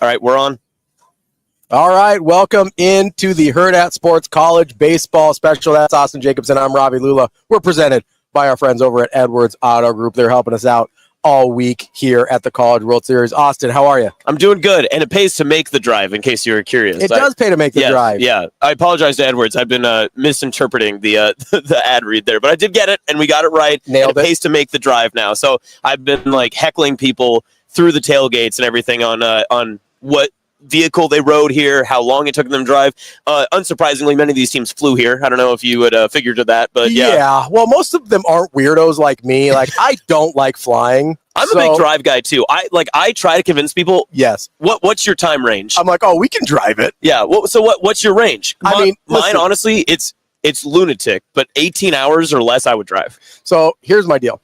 All right, we're on. All right, welcome into the Hurrdat Sports College Baseball Special. That's Austin Jacobsen. I'm Ravi Lulla. We're presented by our friends over at Edwards Auto Group. They're helping us out all week here at the College World Series. Austin, how are you? I'm doing good, and it pays to make the drive, in case you were curious. It does pay to make the drive. Yeah, I apologize to Edwards. I've been misinterpreting the the ad read there, but I did get it, and we got it right. Nailed it. Pays to make the drive now. So I've been like heckling people through the tailgates and everything on what vehicle they rode here, how long it took them to drive. Unsurprisingly, many of these teams flew here. I don't know if you would figure to that, but yeah. Well, most of them aren't weirdos like me. Like, I don't like flying. I'm a big drive guy too. I try to convince people. Yes. What's your time range? I'm like, oh, we can drive it. Yeah. What's your range? Mine honestly, it's lunatic, but 18 hours or less, I would drive. So here's my deal.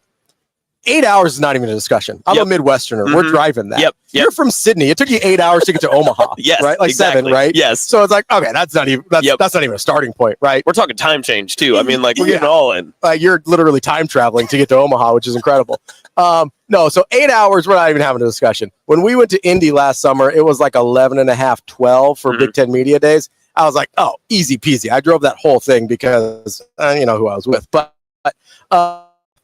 8 hours is not even a discussion. I'm a Midwesterner. Mm-hmm. We're driving that. Yep. You're from Sydney. It took you 8 hours to get to Omaha. Yes. Right? Like exactly. 7, right? Yes. So it's like, okay, that's not even a starting point, right? We're talking time change too. I mean, like we're getting all in. You're literally time traveling to get to Omaha, which is incredible. No, so 8 hours, we're not even having a discussion. When we went to Indy last summer, it was like 11 and a half, 12 for Big Ten Media Days. I was like, oh, easy peasy. I drove that whole thing because you know who I was with, but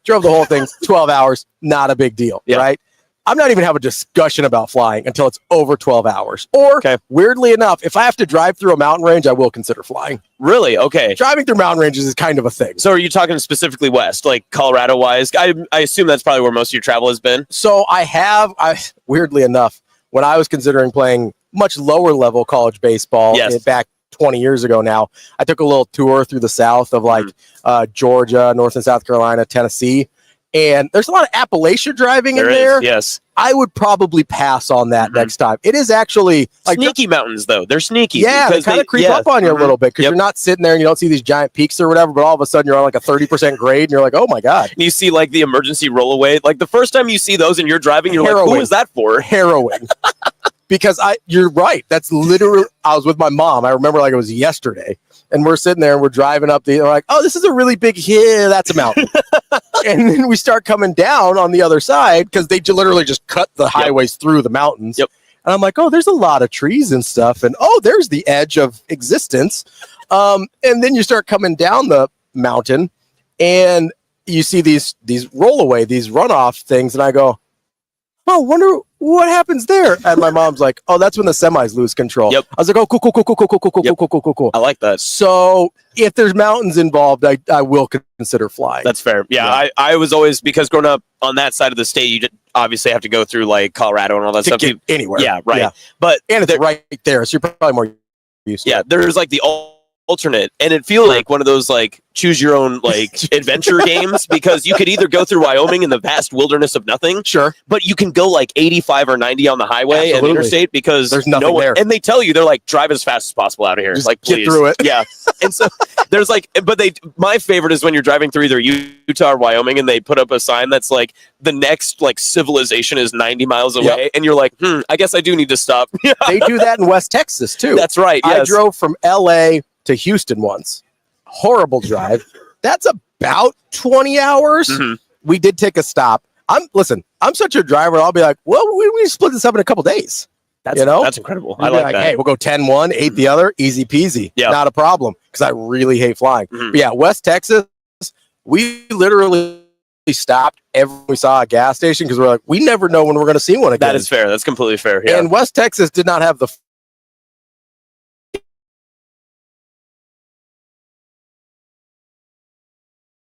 drove the whole thing 12 hours, not a big deal, right? I'm not even having a discussion about flying until it's over 12 hours. Or, weirdly enough, if I have to drive through a mountain range, I will consider flying. Really? Okay. Driving through mountain ranges is kind of a thing. So are you talking specifically west, like Colorado-wise? I assume that's probably where most of your travel has been. So weirdly enough, when I was considering playing much lower level college baseball back 20 years ago now, I took a little tour through the south of Georgia, North and South Carolina, Tennessee, and there's a lot of Appalachia driving in there. Yes. I would probably pass on that next time. It is actually like sneaky mountains, though. They're sneaky. Yeah, they kind of creep up on you a little bit because you're not sitting there and you don't see these giant peaks or whatever, but all of a sudden you're on like a 30% grade and you're like, oh my God. And you see like the emergency rollaway. Like the first time you see those and you're driving, you're like, who is that for? Harrowing. Because you're right. That's literally, I was with my mom. I remember like it was yesterday. And we're sitting there and we're driving up we're like, oh, this is a really big hill. That's a mountain. And then we start coming down on the other side because they literally just cut the highways through the mountains. Yep. And I'm like, oh, there's a lot of trees and stuff. And oh, there's the edge of existence. And then you start coming down the mountain and you see these rollaway, these runoff things. And I go, oh, wonder what happens there. And my mom's like, oh, that's when the semis lose control. Yep. I was like, oh, cool. I like that. So if there's mountains involved, I will consider flying. That's fair. Yeah. I was always, because growing up on that side of the state, you obviously have to go through like Colorado and all that stuff. Get anywhere. Yeah, right. Yeah. And it's right there, so you're probably more used to it. There's like the alternate, and it feels like one of those like choose your own like adventure games, because you could either go through Wyoming in the vast wilderness of nothing, but you can go like 85 or 90 on the highway and interstate because there's nothing there. And they tell you, they're like, drive as fast as possible out of here. Just like, get through it. Yeah. And so there's like, but my favorite is when you're driving through either Utah or Wyoming and they put up a sign that's like the next like civilization is 90 miles away, and you're like, I guess I do need to stop. They do that in West Texas too. That's right. Yes. I drove from LA to Houston once. Horrible drive. That's about 20 hours. We did take a stop. I'm such a driver. I'll be like, well, we split this up in a couple days. That's incredible. I like that. Hey, we'll go 10 one, 8 the other, easy peasy. Yeah. Not a problem, because I really hate flying. But yeah, West Texas, we literally stopped every we saw a gas station because we're like, we never know when we're going to see one again. That is fair. That's completely fair. Yeah. And West Texas did not have the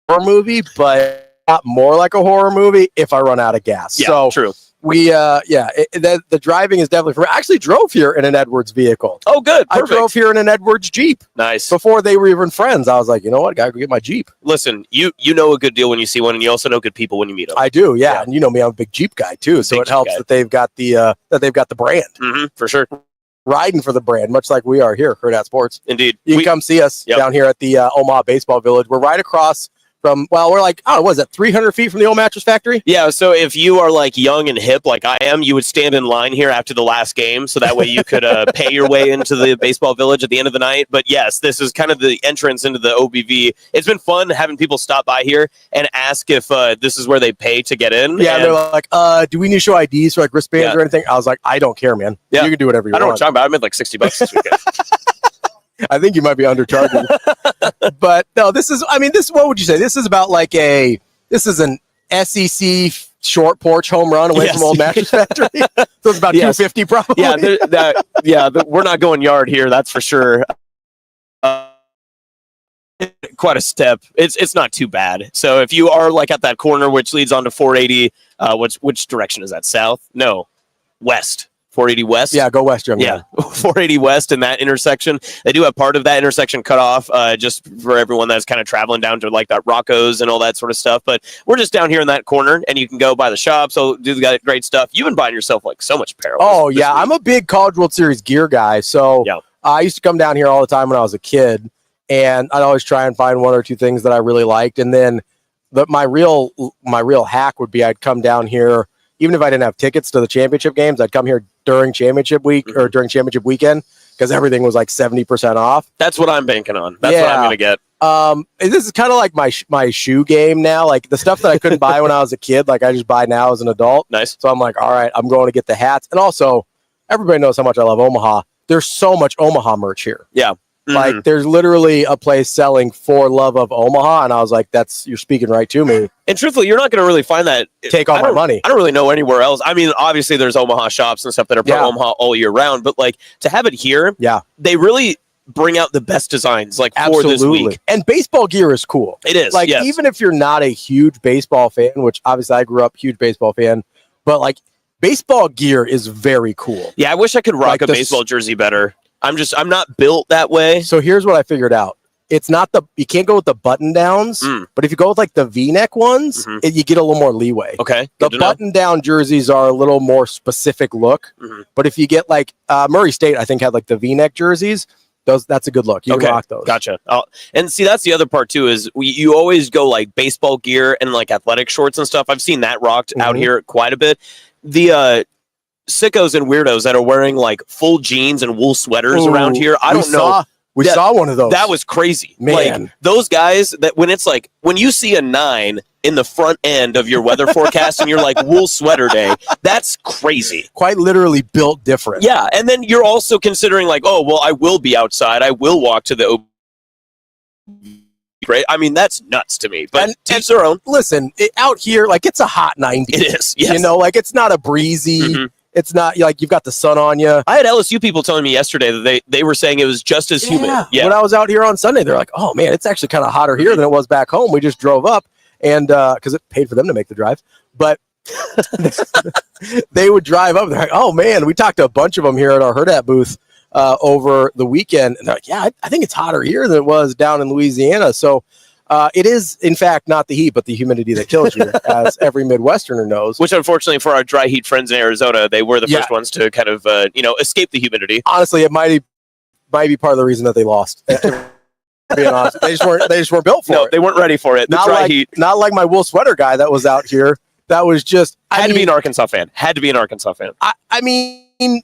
horror movie, but not more like a horror movie if I run out of gas. Yeah, so true. The driving is definitely I actually drove here in an Edwards vehicle. Oh, good. Perfect. I drove here in an Edwards Jeep. Nice. Before they were even friends, I was like, you know what? I gotta go get my Jeep. Listen, you know a good deal when you see one, and you also know good people when you meet them. I do, yeah. And you know me, I'm a big Jeep guy too, so it helps that they've got the brand. For sure. Riding for the brand, much like we are here, Hurrdat Sports. Indeed. You can come see us down here at the Omaha Baseball Village. We're right across from, well, we're like, oh, what is it, 300 feet from the old mattress factory? Yeah, so if you are like young and hip like I am, you would stand in line here after the last game, so that way you could pay your way into the baseball village at the end of the night. But yes, this is kind of the entrance into the OBV. It's been fun having people stop by here and ask if this is where they pay to get in. Yeah, and they're like, do we need to show IDs for like wristbands or anything? I was like, I don't care, man. Yeah. You can do whatever you I don't know want. what you're talking about. I made like $60 this weekend. I think you might be undercharging. But no, this is, I mean, this, what would you say? This is about like this is an SEC short porch home run away from Old Mattress Factory. So it's about 250 probably. Yeah, we're not going yard here, that's for sure. Quite a step. It's not too bad. So if you are like at that corner, which leads on to 480, which direction is that? South? No, west. 480 west. Yeah, go west, young man. 480 west in that intersection. They do have part of that intersection cut off just for everyone that's kind of traveling down to like that Rocco's and all that sort of stuff. But we're just down here in that corner, and you can go by the shop. So do the great stuff. You've been buying yourself like so much apparel. Oh yeah, I'm a big College World Series gear guy. So I used to come down here all the time when I was a kid, and I'd always try and find one or two things that I really liked. And then my real hack would be I'd come down here. Even if I didn't have tickets to the championship games, I'd come here during championship week or during championship weekend because everything was like 70% off. That's what I'm banking on. That's what I'm going to get. This is kind of like my shoe game now. Like the stuff that I couldn't buy when I was a kid, like I just buy now as an adult. Nice. So I'm like, all right, I'm going to get the hats. And also, everybody knows how much I love Omaha. There's so much Omaha merch here. Yeah. Like there's literally a place selling for love of Omaha, and I was like, you're speaking right to me. And truthfully, you're not going to really find that. Take all my money. I don't really know anywhere else. I mean, obviously there's Omaha shops and stuff that are pro Omaha all year round, but like to have it here, they really bring out the best designs like for this week. And baseball gear is cool. It is. Like even if you're not a huge baseball fan, which obviously I grew up huge baseball fan, but like baseball gear is very cool. Yeah, I wish I could rock like a baseball jersey better. I'm not built that way. So here's what I figured out. It's not you can't go with the button downs, but if you go with like the V-neck ones, you get a little more leeway. Okay. The button down jerseys are a little more specific look, but if you get like Murray State, I think had like the V-neck jerseys. That's a good look. You can rock those. Gotcha. And see, that's the other part too, is you always go like baseball gear and like athletic shorts and stuff. I've seen that rocked out here quite a bit. The sickos and weirdos that are wearing like full jeans and wool sweaters around here. I don't know. We saw one of those. That was crazy. Man. Like those guys that when you see a 9 in the front end of your weather forecast and you're like wool sweater day, that's crazy. Quite literally built different. Yeah. And then you're also considering like, oh, well, I will be outside. I will walk to the right? I mean, that's nuts to me. But to each their own. Listen, out here, like it's a hot 90. It is. Yes. You know, like it's not a breezy. It's not like you've got the sun on you. I had LSU people telling me yesterday that they were saying it was just as humid. Yeah. When I was out here on Sunday, they're like, oh, man, it's actually kind of hotter here than it was back home. We just drove up and because it paid for them to make the drive. But they would drive up. They're like, oh, man, we talked to a bunch of them here at our Hurrdat booth over the weekend. And they're like, yeah, I think it's hotter here than it was down in Louisiana. So it is, in fact, not the heat, but the humidity that kills you, as every Midwesterner knows. Which, unfortunately, for our dry heat friends in Arizona, they were the first ones to kind of, escape the humidity. Honestly, it might be part of the reason that they lost. Being honest, they just weren't built for it. No, they weren't ready for it. The dry heat. Not like my wool sweater guy that was out here. That was just had to be an Arkansas fan. I mean,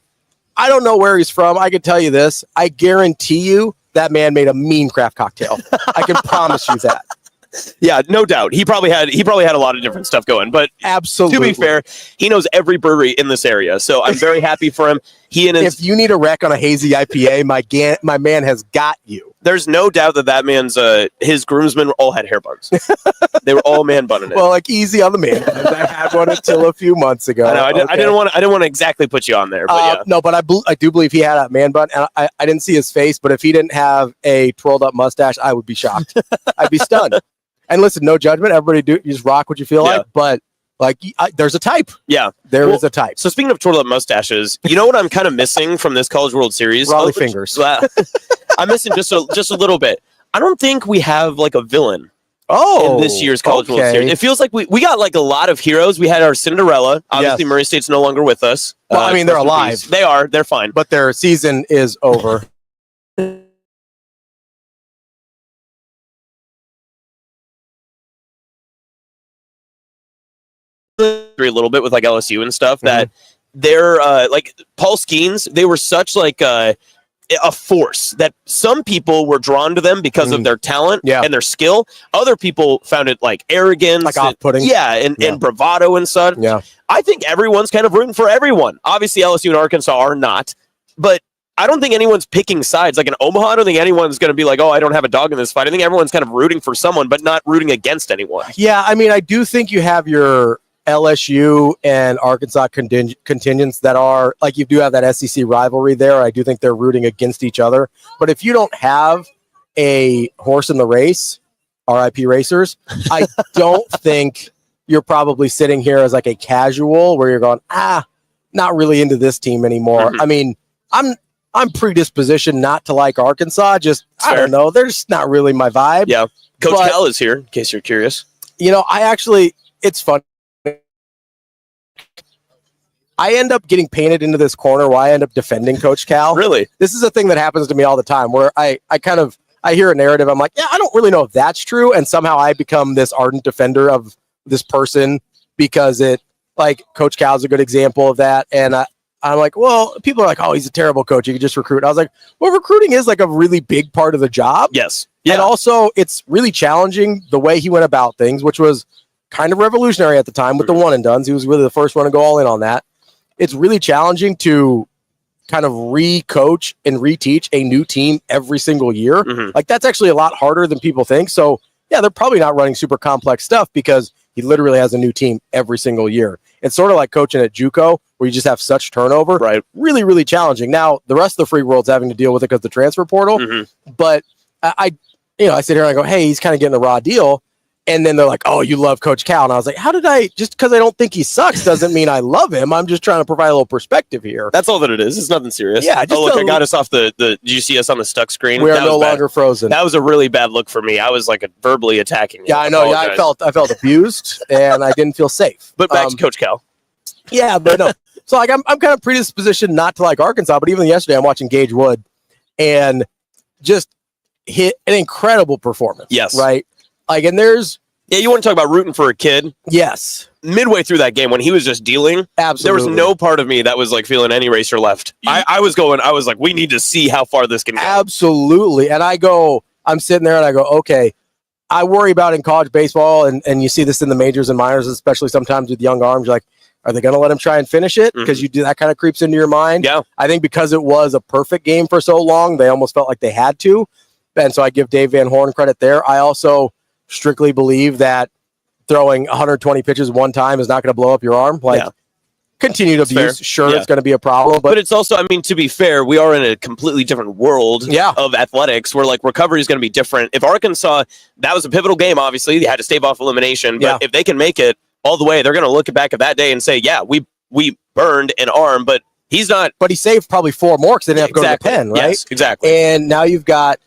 I don't know where he's from. I can tell you this. I guarantee you that man made a mean craft cocktail. I can promise you that. Yeah, no doubt. He probably had a lot of different stuff going, but absolutely. To be fair, he knows every brewery in this area, so I'm very happy for him. If you need a rec on a hazy IPA, my man has got you. There's no doubt that man's his groomsmen all had hair buns. They were all man bunning it. Well, like easy on the man buns. I had one until a few months ago. I know. I didn't want to exactly put you on there, but yeah. No, but I do believe he had a man bun, and I didn't see his face. But if he didn't have a twirled up mustache, I would be shocked. I'd be stunned. And listen, no judgment. Everybody you just rock what you feel like. But like, there's a type. Yeah, there is a type. So speaking of twirled up mustaches, you know what I'm kind of missing from this College World Series? Raleigh fingers. I'm missing just a little bit. I don't think we have like a villain. In this year's College World Series. It feels like we got like a lot of heroes. We had our Cinderella. Obviously, Murray State's no longer with us. Well, I mean, they're alive. They are. They're fine. But their season is over. a little bit with like LSU and stuff that they're like Paul Skeens, they were such like a force that some people were drawn to them because of their talent and their skill. Other people found it like arrogance, like off-putting, and bravado and such. Yeah, I think everyone's kind of rooting for everyone. Obviously, LSU and Arkansas are not, but I don't think anyone's picking sides. Like in Omaha, I don't think anyone's going to be like, oh, I don't have a dog in this fight. I think everyone's kind of rooting for someone, but not rooting against anyone. Yeah, I mean, I do think you have your LSU and Arkansas contingents that are like, you do have that SEC rivalry there. I do think they're rooting against each other. But if you don't have a horse in the race, RIP racers, I don't think you're probably sitting here as like a casual where you're going, not really into this team anymore. I mean, I'm predispositioned not to like Arkansas. Just, I don't know. They're just not really my vibe. Yeah. Coach Cal is here, in case you're curious. You know, it's fun. I end up getting painted into this corner where I end up defending Coach Cal. Really? This is a thing that happens to me all the time where I hear a narrative. I'm like, yeah, I don't really know if that's true. And somehow I become this ardent defender of this person because Coach Cal's a good example of that. And I'm like, well, people are like, oh, he's a terrible coach. You can just recruit. I was like, well, recruiting is like a really big part of the job. Yes. Yeah. And also it's really challenging the way he went about things, which was kind of revolutionary at the time with the one and dones. He was really the first one to go all in on that. It's really challenging to kind of re-coach and reteach a new team every single year. Like that's actually a lot harder than people think. So yeah, they're probably not running super complex stuff because he literally has a new team every single year. It's sort of like coaching at JUCO where you just have such turnover. Right. Really, really challenging. Now the rest of the free world's having to deal with it because of the transfer portal. But I sit here and I go, hey, he's kind of getting a raw deal. And then they're like, oh, you love Coach Cal. And I was like, just because I don't think he sucks doesn't mean I love him. I'm just trying to provide a little perspective here. That's all that it is. It's nothing serious. Yeah. I got us off did you see us on the stuck screen? We are no longer frozen. That was a really bad look for me. I was like verbally attacking you. Yeah, I know. Yeah, I felt abused and I didn't feel safe. But back to Coach Cal. Yeah, but no. So like I'm kind of predispositioned not to like Arkansas, but even yesterday I'm watching Gage Wood and just hit an incredible performance. Yes. Right. Like, and you want to talk about rooting for a kid? Yes. Midway through that game when he was just dealing, absolutely, there was no part of me that was like feeling any racer left. I was like, we need to see how far this can go. Absolutely. And I'm sitting there and I go, okay, I worry about in college baseball, and you see this in the majors and minors, especially sometimes with young arms, you're like, are they going to let him try and finish it? Because you do, that kind of creeps into your mind. Yeah. I think because it was a perfect game for so long, they almost felt like they had to. And so I give Dave Van Horn credit there. I also strictly believe that throwing 120 pitches one time is not going to blow up your arm. Continued abuse, sure, it's going to be a problem. But it's also, I mean, to be fair, we are in a completely different world of athletics where, like, recovery is going to be different. If Arkansas, that was a pivotal game, obviously. They had to stave off elimination. But if they can make it all the way, they're going to look back at that day and say, yeah, we burned an arm, but he's not. But he saved probably 4 more because they didn't have to go to the pen, right? Yes, exactly. And now you've got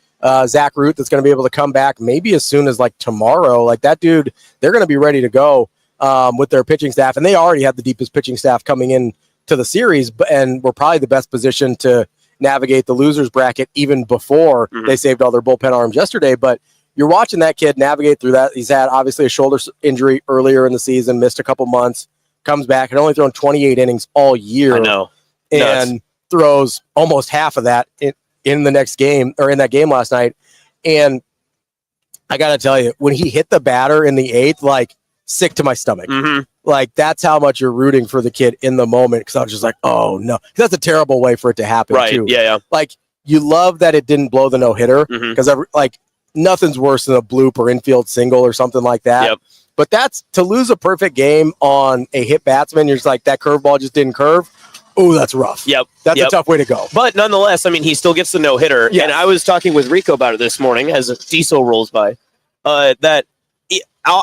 Zach Root that's going to be able to come back maybe as soon as like tomorrow. Like that dude, they're going to be ready to go with their pitching staff, and they already have the deepest pitching staff coming in to the series, and we're probably the best positioned to navigate the losers bracket even before they saved all their bullpen arms yesterday. But you're watching that kid navigate through that. He's had obviously a shoulder injury earlier in the season, missed a couple months, comes back and only thrown 28 innings all year. I know. And throws almost half of that in the next game, or in that game last night. And I got to tell you, when he hit the batter in the 8th, like, sick to my stomach. Like, that's how much you're rooting for the kid in the moment. Because I was just like, oh, no. That's a terrible way for it to happen, too. Yeah. Like, you love that it didn't blow the no-hitter. Because, nothing's worse than a bloop or infield single or something like that. But that's, to lose a perfect game on a hit batsman, you're just like, that curveball just didn't curve. Oh, that's rough. That's a tough way to go. But nonetheless, I mean, he still gets the no-hitter. And I was talking with Rico about it this morning as Diesel rolls by, that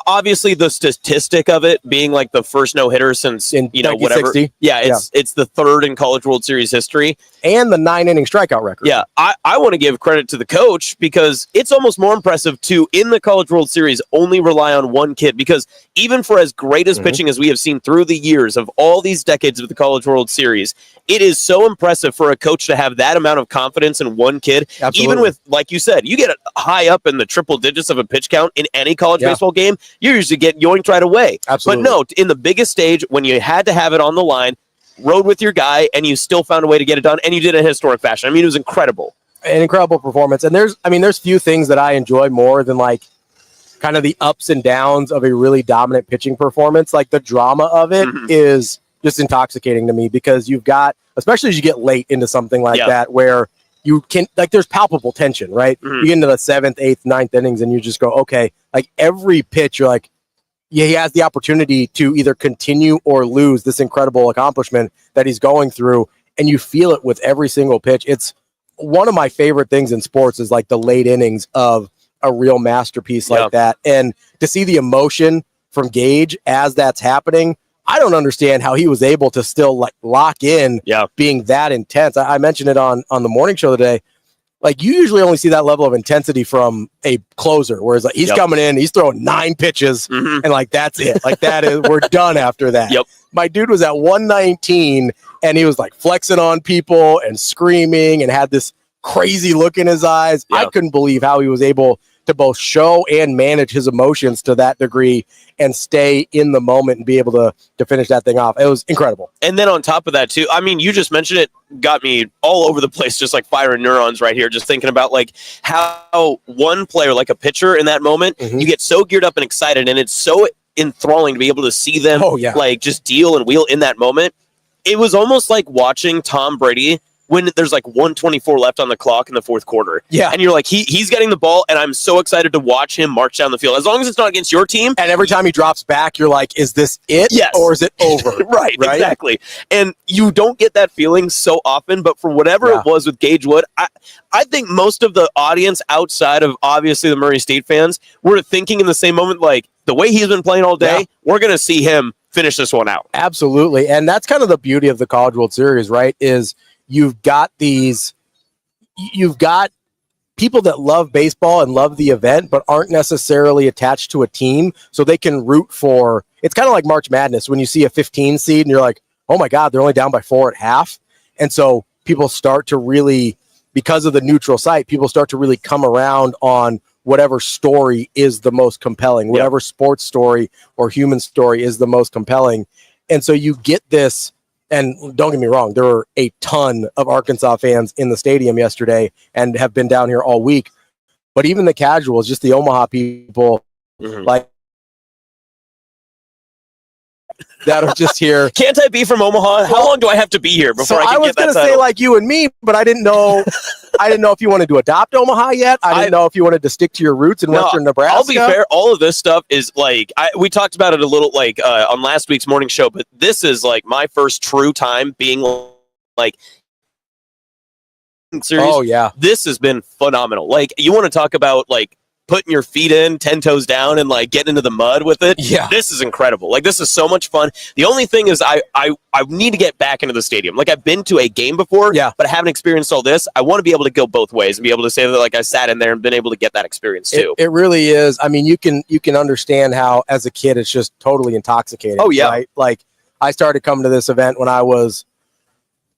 obviously the statistic of it being like the first no-hitter since, whatever. It's the 3rd in College World Series history. And the 9-inning strikeout record. Yeah, I want to give credit to the coach because it's almost more impressive to, in the College World Series, only rely on one kid. Because even for as great as pitching as we have seen through the years of all these decades of the College World Series, it is so impressive for a coach to have that amount of confidence in one kid. Absolutely. Even with, like you said, you get high up in the triple digits of a pitch count in any college baseball game, game, you usually get yoinked right away. Absolutely. But no, in the biggest stage, when you had to have it on the line, rode with your guy, and you still found a way to get it done, and you did it in historic fashion. I mean, it was incredible. An incredible performance. And there's few things that I enjoy more than like kind of the ups and downs of a really dominant pitching performance. Like the drama of it is just intoxicating to me, because you've got, especially as you get late into something like that, where you can, like, there's palpable tension, right? You get into the 7th, 8th, 9th innings, and you just go, okay, like every pitch, you're like, yeah, he has the opportunity to either continue or lose this incredible accomplishment that he's going through. And you feel it with every single pitch. It's one of my favorite things in sports is like the late innings of a real masterpiece like that. And to see the emotion from Gage as that's happening, I don't understand how he was able to still like lock in being that intense. I mentioned it on the morning show today. Like, you usually only see that level of intensity from a closer, whereas like he's coming in, he's throwing 9 pitches, and like that's it. Like that is, we're done after that. My dude was at 119, and he was like flexing on people and screaming and had this crazy look in his eyes. I couldn't believe how he was able to both show and manage his emotions to that degree and stay in the moment and be able to finish that thing off. It was incredible. And then on top of that too, I mean, you just mentioned it, got me all over the place, just like firing neurons right here, just thinking about like how one player, like a pitcher in that moment, you get so geared up and excited, and it's so enthralling to be able to see them like just deal and wheel in that moment. It was almost like watching Tom Brady when there's like 124 left on the clock in the 4th quarter. And you're like, he's getting the ball, and I'm so excited to watch him march down the field. As long as it's not against your team. And every time he drops back, you're like, is this it? Or is it over? right, exactly. And you don't get that feeling so often, but for whatever it was with Gage Wood, I think most of the audience outside of obviously the Murray State fans were thinking in the same moment, like, the way he's been playing all day, we're going to see him finish this one out. Absolutely. And that's kind of the beauty of the College World Series, right? Is you've got people that love baseball and love the event, but aren't necessarily attached to a team, so they can root for. It's kind of like March Madness when you see a 15 seed and you're like, oh my God, they're only down by 4 at half. And so people start to really, because of the neutral site, people start to really come around on whatever story is the most compelling, whatever sports story or human story is the most compelling. And so you get this. And don't get me wrong, there were a ton of Arkansas fans in the stadium yesterday and have been down here all week. But even the casuals, just the Omaha people, like that are just here. Can't I be from Omaha? How long do I have to be here before I can was get that going to title? say like you and me, but I didn't know. I didn't know if you wanted to adopt Omaha yet. I didn't know if you wanted to stick to your roots in Western Nebraska. I'll be fair. All of this stuff is like, we talked about it a little like on last week's morning show, but this is like my first true time being like series. Oh yeah. This has been phenomenal. Like, you want to talk about like putting your feet in 10 toes down and like getting into the mud with it. This is incredible. Like, this is so much fun. The only thing is I need to get back into the stadium. Like, I've been to a game before, but I haven't experienced all this. I want to be able to go both ways and be able to say that like I sat in there and been able to get that experience too. It really is. I mean, you can understand how as a kid it's just totally intoxicating. Right? Like, I started coming to this event when I was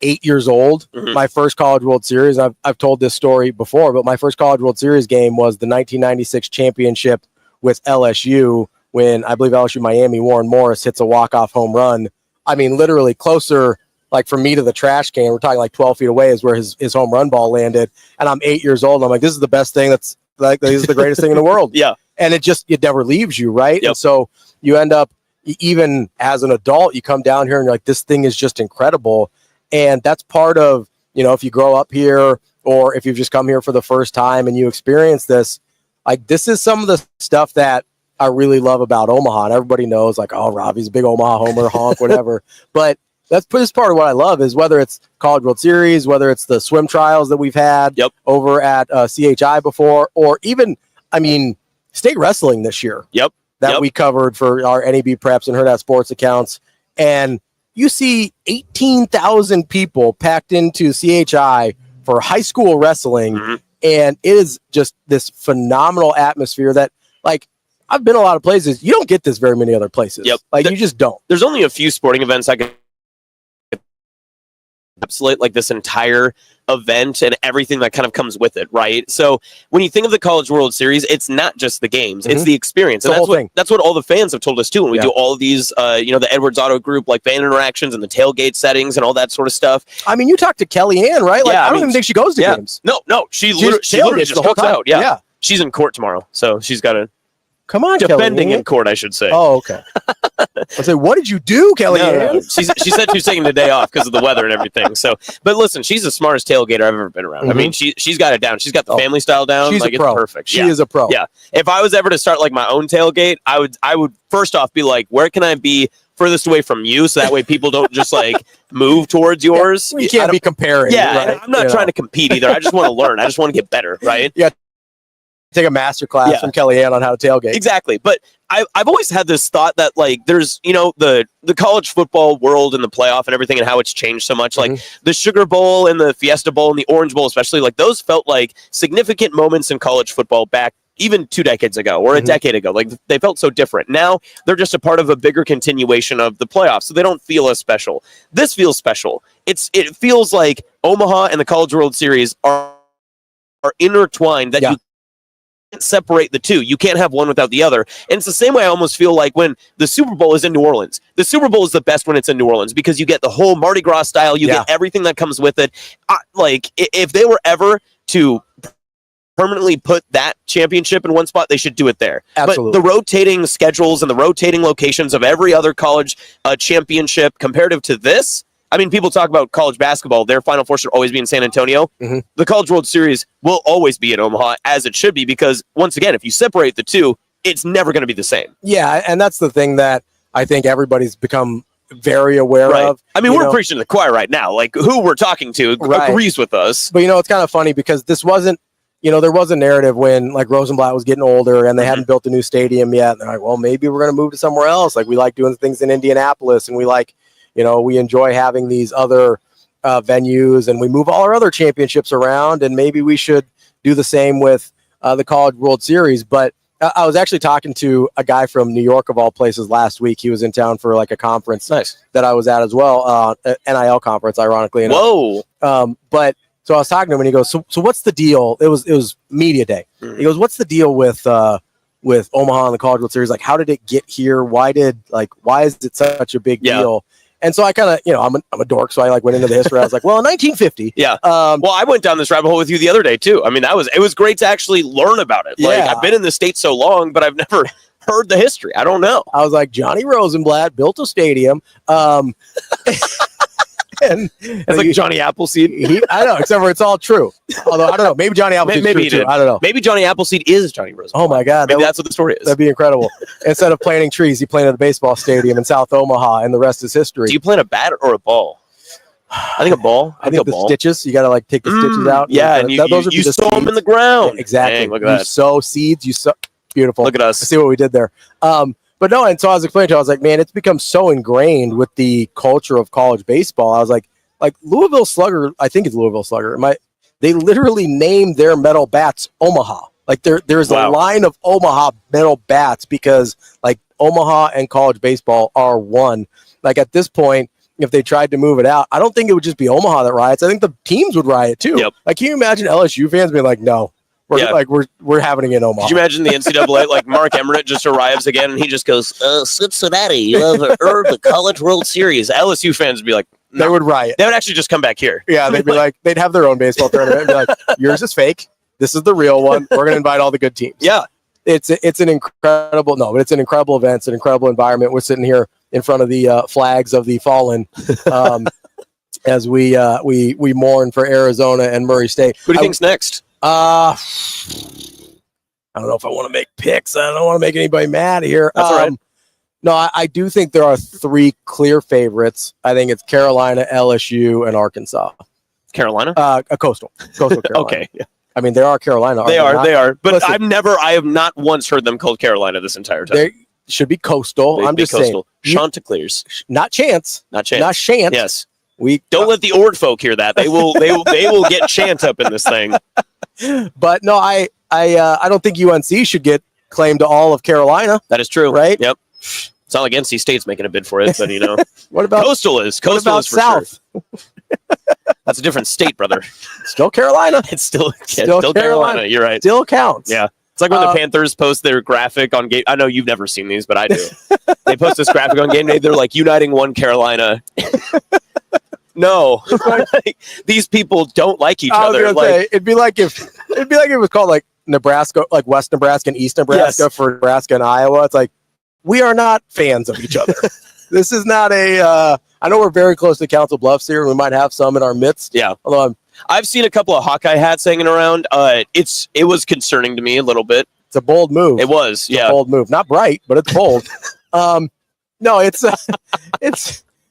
8 years old. My first College World Series, I've told this story before, but my first College World Series game was the 1996 championship with LSU, when I believe LSU Miami, Warren Morris hits a walk-off home run. I mean, literally closer, like from me to the trash can, we're talking like 12 feet away is where his home run ball landed. And I'm 8 years old. And I'm like, this is the best thing. This is the greatest thing in the world. And it never leaves you, right? And so you end up, even as an adult, you come down here and you're like, this thing is just incredible. And that's part of, if you grow up here or if you've just come here for the first time and you experience this, like, this is some of the stuff that I really love about Omaha. And everybody knows, like, oh, Ravi's a big Omaha homer, honk, whatever. But that's part of what I love, is whether it's College World Series, whether it's the swim trials that we've had over at CHI before, or even, I mean, state wrestling this year that we covered for our NEB Preps and Hurrdat Sports accounts. And you see 18,000 people packed into CHI for high school wrestling, and it is just this phenomenal atmosphere that, like, I've been a lot of places. You don't get this very many other places. Like, you just don't. There's only a few sporting events I can encapsulate like this entire event and everything that kind of comes with it, right? So when you think of the College World Series, it's not just the games, it's the experience. And that's what all the fans have told us too when we do all of these, the Edwards Auto Group, like fan interactions and the tailgate settings and all that sort of stuff. I mean, you talked to Kellyanne, right? Like, I don't even think she goes to games. No, she literally just cooks out. Yeah. She's in court tomorrow, so she's got to. Come on, defending Kellyanne. in court, I should say. Oh, okay. I said, what did you do, Kellyanne? No. She said she was taking the day off because of the weather and everything. So, but listen, she's the smartest tailgater I've ever been around. I mean, she's got it down. She's got the family style down. She's like a pro. It's perfect. She is a pro. Yeah. If I was ever to start like my own tailgate, I would first off be like, where can I be furthest away from you, so that way people don't just like move towards yours. You can't be comparing. Yeah, right? I'm not trying to compete either. I just want to learn. I just want to get better, right? Yeah. Take a master class from Kellyanne on how to tailgate. Exactly. But I've always had this thought that like there's, the college football world and the playoff and everything and how it's changed so much. Like the Sugar Bowl and the Fiesta Bowl and the Orange Bowl, especially, like those felt like significant moments in college football back even 2 decades ago or a decade ago. Like they felt so different. Now they're just a part of a bigger continuation of the playoffs, so they don't feel as special. This feels special. It feels like Omaha and the College World Series are intertwined, that you can't separate the two. You can't have one without the other. And it's the same way I almost feel like when the Super Bowl is in New Orleans. The Super Bowl is the best when it's in New Orleans because you get the whole Mardi Gras style. You get everything that comes with it. Like if they were ever to permanently put that championship in one spot, they should do it there. Absolutely. But the rotating schedules and the rotating locations of every other college championship comparative to this, I mean, people talk about college basketball. Their Final Four should always be in San Antonio. The College World Series will always be in Omaha, as it should be, because, once again, if you separate the two, it's never going to be the same. Yeah, and that's the thing that I think everybody's become very aware of. I mean, we're preaching to the choir right now. Like, who we're talking to agrees with us. But, it's kind of funny because this wasn't, there was a narrative when, like, Rosenblatt was getting older and they hadn't built a new stadium yet. And they're like, well, maybe we're going to move to somewhere else. Like, we like doing things in Indianapolis, and we like, we enjoy having these other venues, and we move all our other championships around, and maybe we should do the same with the College World Series. But I was actually talking to a guy from New York, of all places, last week. He was in town for like a conference that I was at as well, NIL conference, ironically enough. Whoa! But so I was talking to him, and he goes, "So what's the deal?" It was media day. He goes, "What's the deal with Omaha and the College World Series? Like, how did it get here? Why is it such a big deal?" And so I kind of, I'm a dork, so I like went into the history. I was like, well, in 1950. Yeah. Well, I went down this rabbit hole with you the other day too. I mean, it was great to actually learn about it. Like, I've been in the state so long, but I've never heard the history. I don't know. I was like, Johnny Rosenblatt built a stadium. And it's like Johnny Appleseed. I know, except for it's all true. Although I don't know, maybe Johnny Appleseed. Maybe true too. I don't know. Maybe Johnny Appleseed is Johnny Rosenblatt. Oh my God, maybe that's what the story is. That'd be incredible. Instead of planting trees, he planted a baseball stadium in South Omaha, and the rest is history. Do you plant a bat or a ball? I think a ball. I think a ball. Stitches. You got to like take the stitches out. Yeah, and you sow them in the ground. Yeah, exactly. Dang, look at that. You sow seeds. You sow. Beautiful. Look at us. See what we did there. But no, and so I was explaining to him, I was like, man, it's become so ingrained with the culture of college baseball. I was like Louisville Slugger, I think it's Louisville Slugger. They literally named their metal bats Omaha. Like there's a line of Omaha metal bats because like Omaha and college baseball are one. Like at this point, if they tried to move it out, I don't think it would just be Omaha that riots. I think the teams would riot too. Yep. Like, can you imagine LSU fans being like, no, we're having it in Omaha. Could you imagine the NCAA, like Mark Emmert just arrives again and he just goes, Cincinnati, you have earned the College World Series. LSU fans would be like, no. They would riot. They would actually just come back here. Yeah, they'd be like, they'd have their own baseball tournament and be like, yours is fake. This is the real one. We're going to invite all the good teams. Yeah. It's an incredible event. It's an incredible environment. We're sitting here in front of the flags of the fallen as we mourn for Arizona and Murray State. Who do you think's next? I don't know if I want to make picks. I don't want to make anybody mad here. That's all right. No, I do think there are 3 clear favorites. I think it's Carolina, LSU, and Arkansas. Carolina? Coastal Carolina. Okay. Yeah. I mean, they are Carolina. They are. But listen, I have not once heard them called Carolina this entire time. They should be Coastal. I'm just saying. Chanticleers. Not Chance. Not Chance. Not Chance. Yes. We don't let the Ord folk hear that. They will get Chant up in this thing. But no, I don't think UNC should get claim to all of Carolina. That is true. Right? Yep. It's not like NC State's making a bid for it, but what about Coastal is. Coastal what about is for South? Sure. That's a different state, brother. Still Carolina. It's still Carolina. You're right. Still counts. Yeah. It's like when the Panthers post their graphic on game. I know you've never seen these, but I do. They post this graphic on game day. They're like uniting one Carolina. No, like, these people don't like each other. It'd be like if it was called like Nebraska, like West Nebraska and East Nebraska for Nebraska and Iowa. It's like we are not fans of each other. This is not a. I know we're very close to Council Bluffs here. We might have some in our midst. Yeah. Although I've seen a couple of Hawkeye hats hanging around. It was concerning to me a little bit. It's a bold move. It was, a bold move. Not bright, but it's bold. No, it's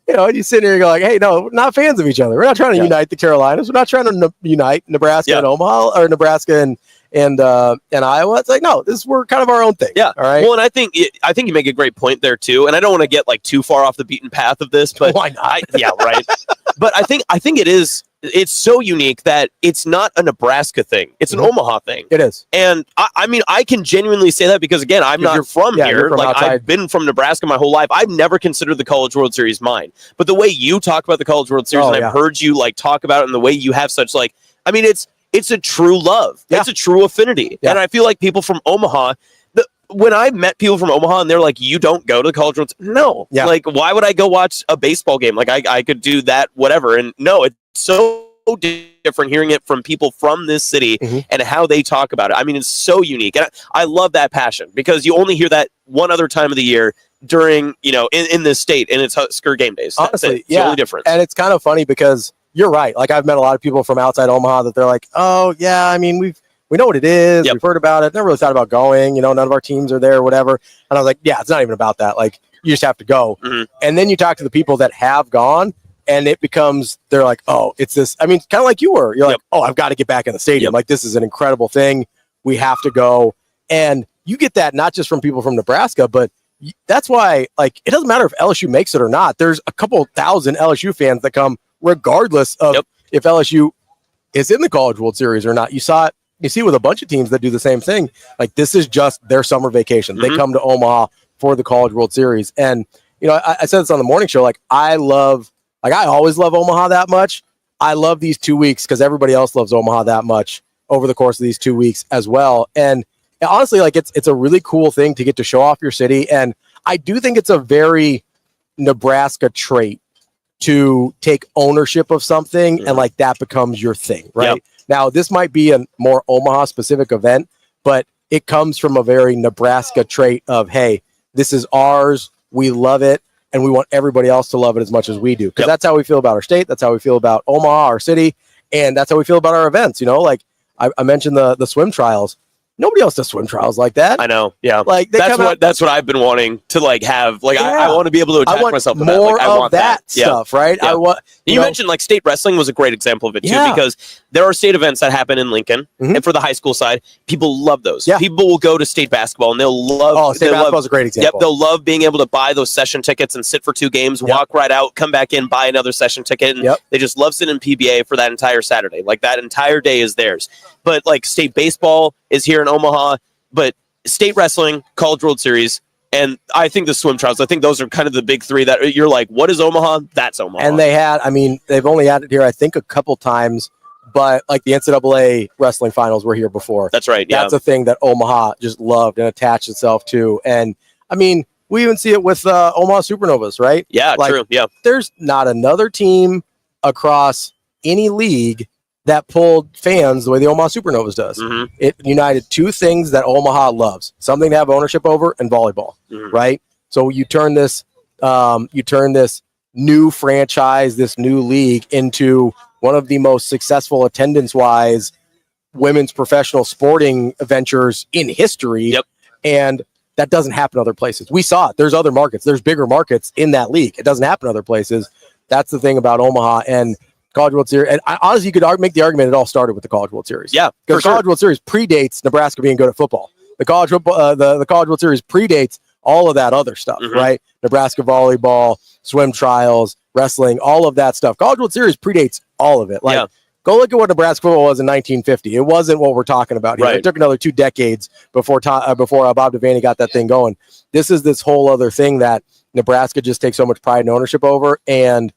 you sit here and go like, hey, no, we're not fans of each other. We're not trying to unite the Carolinas. We're not trying to unite Nebraska and Omaha or Nebraska and Iowa. It's like, no, we're kind of our own thing. Yeah. All right. Well, and I think you make a great point there too. And I don't want to get like too far off the beaten path of this, but why not? Right. But I think it's so unique that it's not a Nebraska thing. It's an Omaha thing. It is. And I mean, I can genuinely say that because, again, I'm not from here. From like, outside. I've been from Nebraska my whole life. I've never considered the College World Series mine. But the way you talk about the College World Series, and I've heard you like talk about it, and the way you have such like, I mean, it's a true love. Yeah. It's a true affinity. Yeah. And I feel like people from Omaha, when I met people from Omaha and they're like, you don't go to the College World Series? No. Yeah. Like, why would I go watch a baseball game? Like, I could do that, whatever. And no, it's so different hearing it from people from this city and how they talk about it. I mean, it's so unique. And I love that passion because you only hear that one other time of the year during, in this state, and it's Husker game days. Honestly, it's the only difference. And it's kind of funny because you're right. Like, I've met a lot of people from outside Omaha that they're like, oh, yeah, I mean, we know what it is. Yep. We've heard about it. Never really thought about going. None of our teams are there or whatever. And I was like, yeah, it's not even about that. Like, you just have to go. And then you talk to the people that have gone, and it becomes, they're like, oh, it's this. I mean, kind of like you were. You're like, oh, I've got to get back in the stadium. Like, this is an incredible thing. We have to go. And you get that not just from people from Nebraska, but that's why, like, it doesn't matter if LSU makes it or not. There's a couple thousand LSU fans that come regardless of if LSU is in the College World Series or not. You see with a bunch of teams that do the same thing. Like, this is just their summer vacation. They come to Omaha for the College World Series. And, I said this on the morning show, like, I always love Omaha that much. I love these 2 weeks because everybody else loves Omaha that much over the course of these 2 weeks as well. And honestly, like, it's a really cool thing to get to show off your city. And I do think it's a very Nebraska trait to take ownership of something and like that becomes your thing, right? Yep. Now, this might be a more Omaha specific event, but it comes from a very Nebraska trait of, hey, this is ours. We love it. And we want everybody else to love it as much as we do. Because that's how we feel about our state. That's how we feel about Omaha, our city. And that's how we feel about our events. Like I mentioned the swim trials. Nobody else does swim trials like that. I know. Yeah. Like that's what I've been wanting to like have. Like I want to be able to attach myself to that. More like, I want that stuff, right? Yeah. You mentioned like state wrestling was a great example of it too, because there are state events that happen in Lincoln, and for the high school side, people love those. Yeah. People will go to state basketball and they'll love. Oh, state basketball is a great example. Yep, they'll love being able to buy those session tickets and sit for 2 games, walk right out, come back in, buy another session ticket, and they just love sitting in PBA for that entire Saturday. Like that entire day is theirs. But like state baseball is here in Omaha. But state wrestling, College World Series, and I think the swim trials, I think those are kind of the big 3 that you're like, what is Omaha? That's Omaha. And they've only had it here, I think, a couple times, but like the NCAA wrestling finals were here before. That's right. Yeah. That's a thing that Omaha just loved and attached itself to. And I mean, we even see it with Omaha Supernovas, right? Yeah, like, true. Yeah. There's not another team across any league that pulled fans the way the Omaha Supernovas does. It united 2 things that Omaha loves: something to have ownership over, and volleyball. Right. So you turn this new franchise, this new league, into one of the most successful attendance-wise women's professional sporting ventures in history. Yep. And that doesn't happen other places. We saw it. There's other markets. There's bigger markets in that league. It doesn't happen other places. That's the thing about Omaha and College World Series. And honestly, you could make the argument it all started with the College World Series. Yeah, because the College World Series predates Nebraska being good at football. The College World Series predates all of that other stuff, right? Nebraska volleyball, swim trials, wrestling, all of that stuff. College World Series predates all of it. Like, go look at what Nebraska football was in 1950. It wasn't what we're talking about here. Right. It took another 2 decades before Bob Devaney got that thing going. This is this whole other thing that Nebraska just takes so much pride and ownership over. And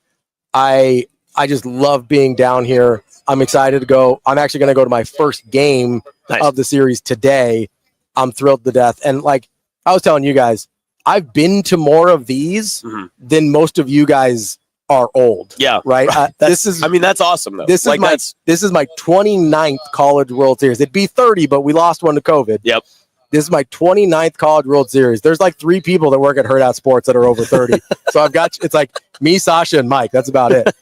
I I just love being down here. I'm excited to go. I'm actually going to go to my first game of the series today. I'm thrilled to death. And like I was telling you guys, I've been to more of these than most of you guys are old. Yeah. Right. That's awesome though. This is my 29th College World Series. It'd be 30, but we lost one to COVID. Yep. This is my 29th College World Series. There's like 3 people that work at Hurrdat Sports that are over 30. So it's like me, Sasha, and Mike. That's about it.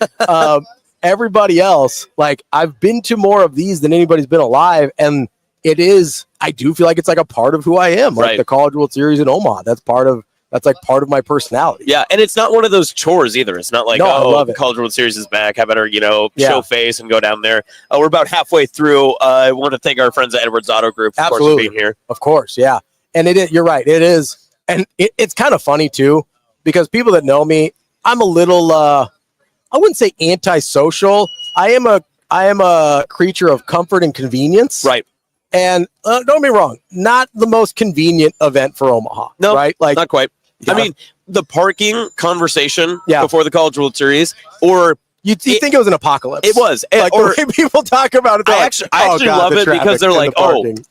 Everybody else, like I've been to more of these than anybody's been alive. And I do feel like it's like a part of who I am. Like the College World Series in Omaha. That's part of my personality. Yeah, and it's not one of those chores either. It's not like, I love it. College World Series is back. I better, show face and go down there. We're about halfway through. I want to thank our friends at Edwards Auto Group, of course, for being here. Of course, yeah. And you're right. It is. And it's kind of funny, too, because people that know me, I'm a little, I wouldn't say antisocial. I am a creature of comfort and convenience. Right. And don't get me wrong, not the most convenient event for Omaha. No, right? Like not quite. Yeah. I mean, the parking conversation before the College World Series, or you think it was an apocalypse. It was. Like the way people talk about it. I actually love it because they're like,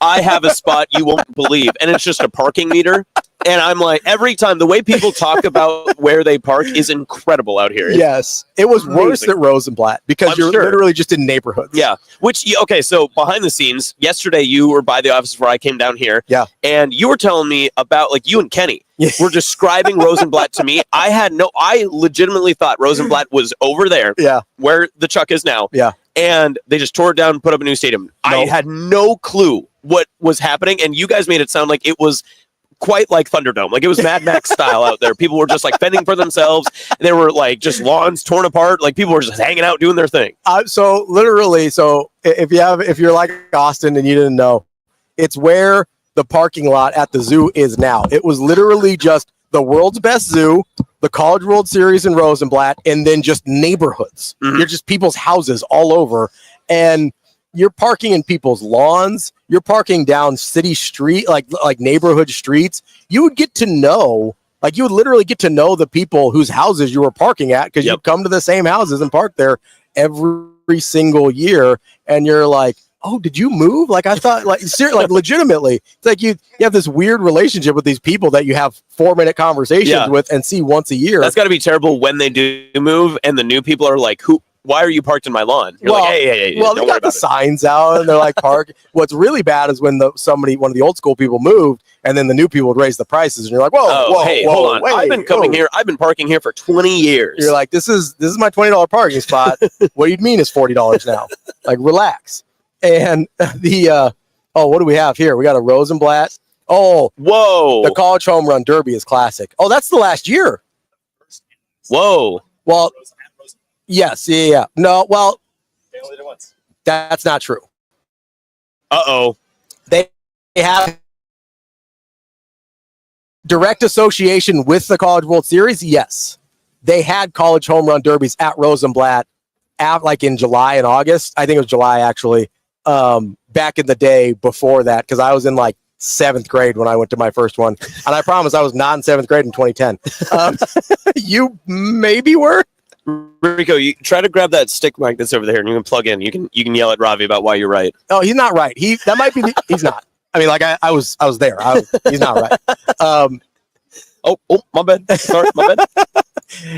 I have a spot you won't believe. And it's just a parking meter. And I'm like, every time the way people talk about where they park is incredible out here. Yes. It was worse at Rosenblatt because you're literally just in neighborhoods. Yeah. So behind the scenes, yesterday you were by the office where I came down here. Yeah. And you were telling me about like you and Kenny were describing Rosenblatt to me. I legitimately thought Rosenblatt was over there. Yeah. Where the Chuck is now. Yeah. And they just tore it down and put up a new stadium. I had no clue what was happening. And you guys made it sound like it was quite like Thunderdome. Like it was Mad Max style out there. People were just like fending for themselves. There were like just lawns torn apart. Like people were just hanging out doing their thing. So if you're like Austin and you didn't know, it's where the parking lot at the zoo is now. It was literally just the world's best zoo, the College World Series in Rosenblatt, and then just neighborhoods. You're just people's houses all over. And you're parking in people's lawns. You're parking down city street, like neighborhood streets. You would literally get to know the people whose houses you were parking at because you come to the same houses and park there every single year. And you're like, oh, did you move? Like I thought, like seriously, like legitimately, it's like you have this weird relationship with these people that you have 4-minute conversations with and see once a year. That's got to be terrible when they do move and the new people are like, why are you parked in my lawn? You're like, hey. Well, they got the signs out and they're like, park. What's really bad is when one of the old school people moved and then the new people would raise the prices and you're like, whoa, hold on. I've been coming here. I've been parking here for 20 years. You're like, this is my $20 parking spot. What do you mean it's $40 now? Like, relax. And what do we have here? We got a Rosenblatt. Oh, whoa. The College Home Run Derby is classic. Oh, that's the last year. Whoa. Well, yes, yeah. No, well, they only did it once. That's not true. Uh-oh. They have direct association with the College World Series. Yes, they had College Home Run Derbies at Rosenblatt, like in July and August. I think it was July actually. Back in the day before that, because I was in like 7th grade when I went to my first one, and I promise I was not in 7th grade in 2010. You maybe were. Rico, you try to grab that stick mic that's over there, and you can plug in. You can yell at Ravi about why you're right. Oh, he's not right. He's not. I mean, like I was there. He's not right. Oh, my bad. Sorry, my bad.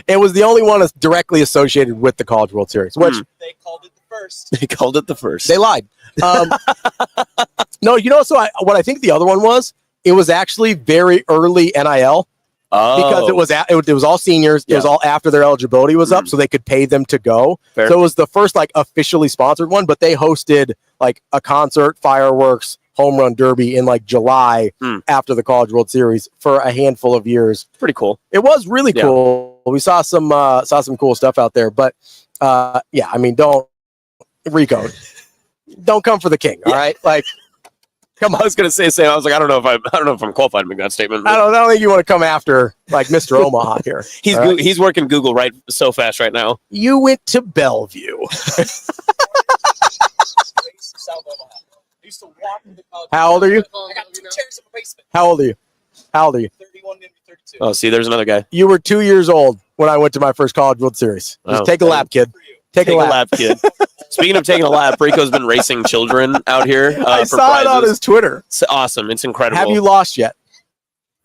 It was the only one that's directly associated with the College World Series, which they called it the first. They called it the first. They lied. No, what I think the other one was, it was actually very early NIL. Because it was all seniors. It was all after their eligibility was up, so they could pay them to go. Fair. So it was the first like officially sponsored one, but they hosted like a concert, fireworks, home run derby in like July after the College World Series for a handful of years. Pretty cool. It was really cool. We saw some cool stuff out there, but I mean, don't come for the king. All right, like. Come on. I was going to say, Sam. I was like, I don't know if I'm qualified to make that statement. But I don't think you want to come after like Mr. Omaha here. He's working Google right so fast right now. You went to Bellevue. How old are you? I got 2 chairs in the basement. How old are you? 31, maybe 32. Oh, see, there's another guy. You were 2 years old when I went to my first College World Series. Just take a lap, kid. Take a lap. kid. Speaking of taking a lap, Rico's been racing children out here. I for saw it on prizes. his Twitter. It's awesome. It's incredible. Have you lost yet?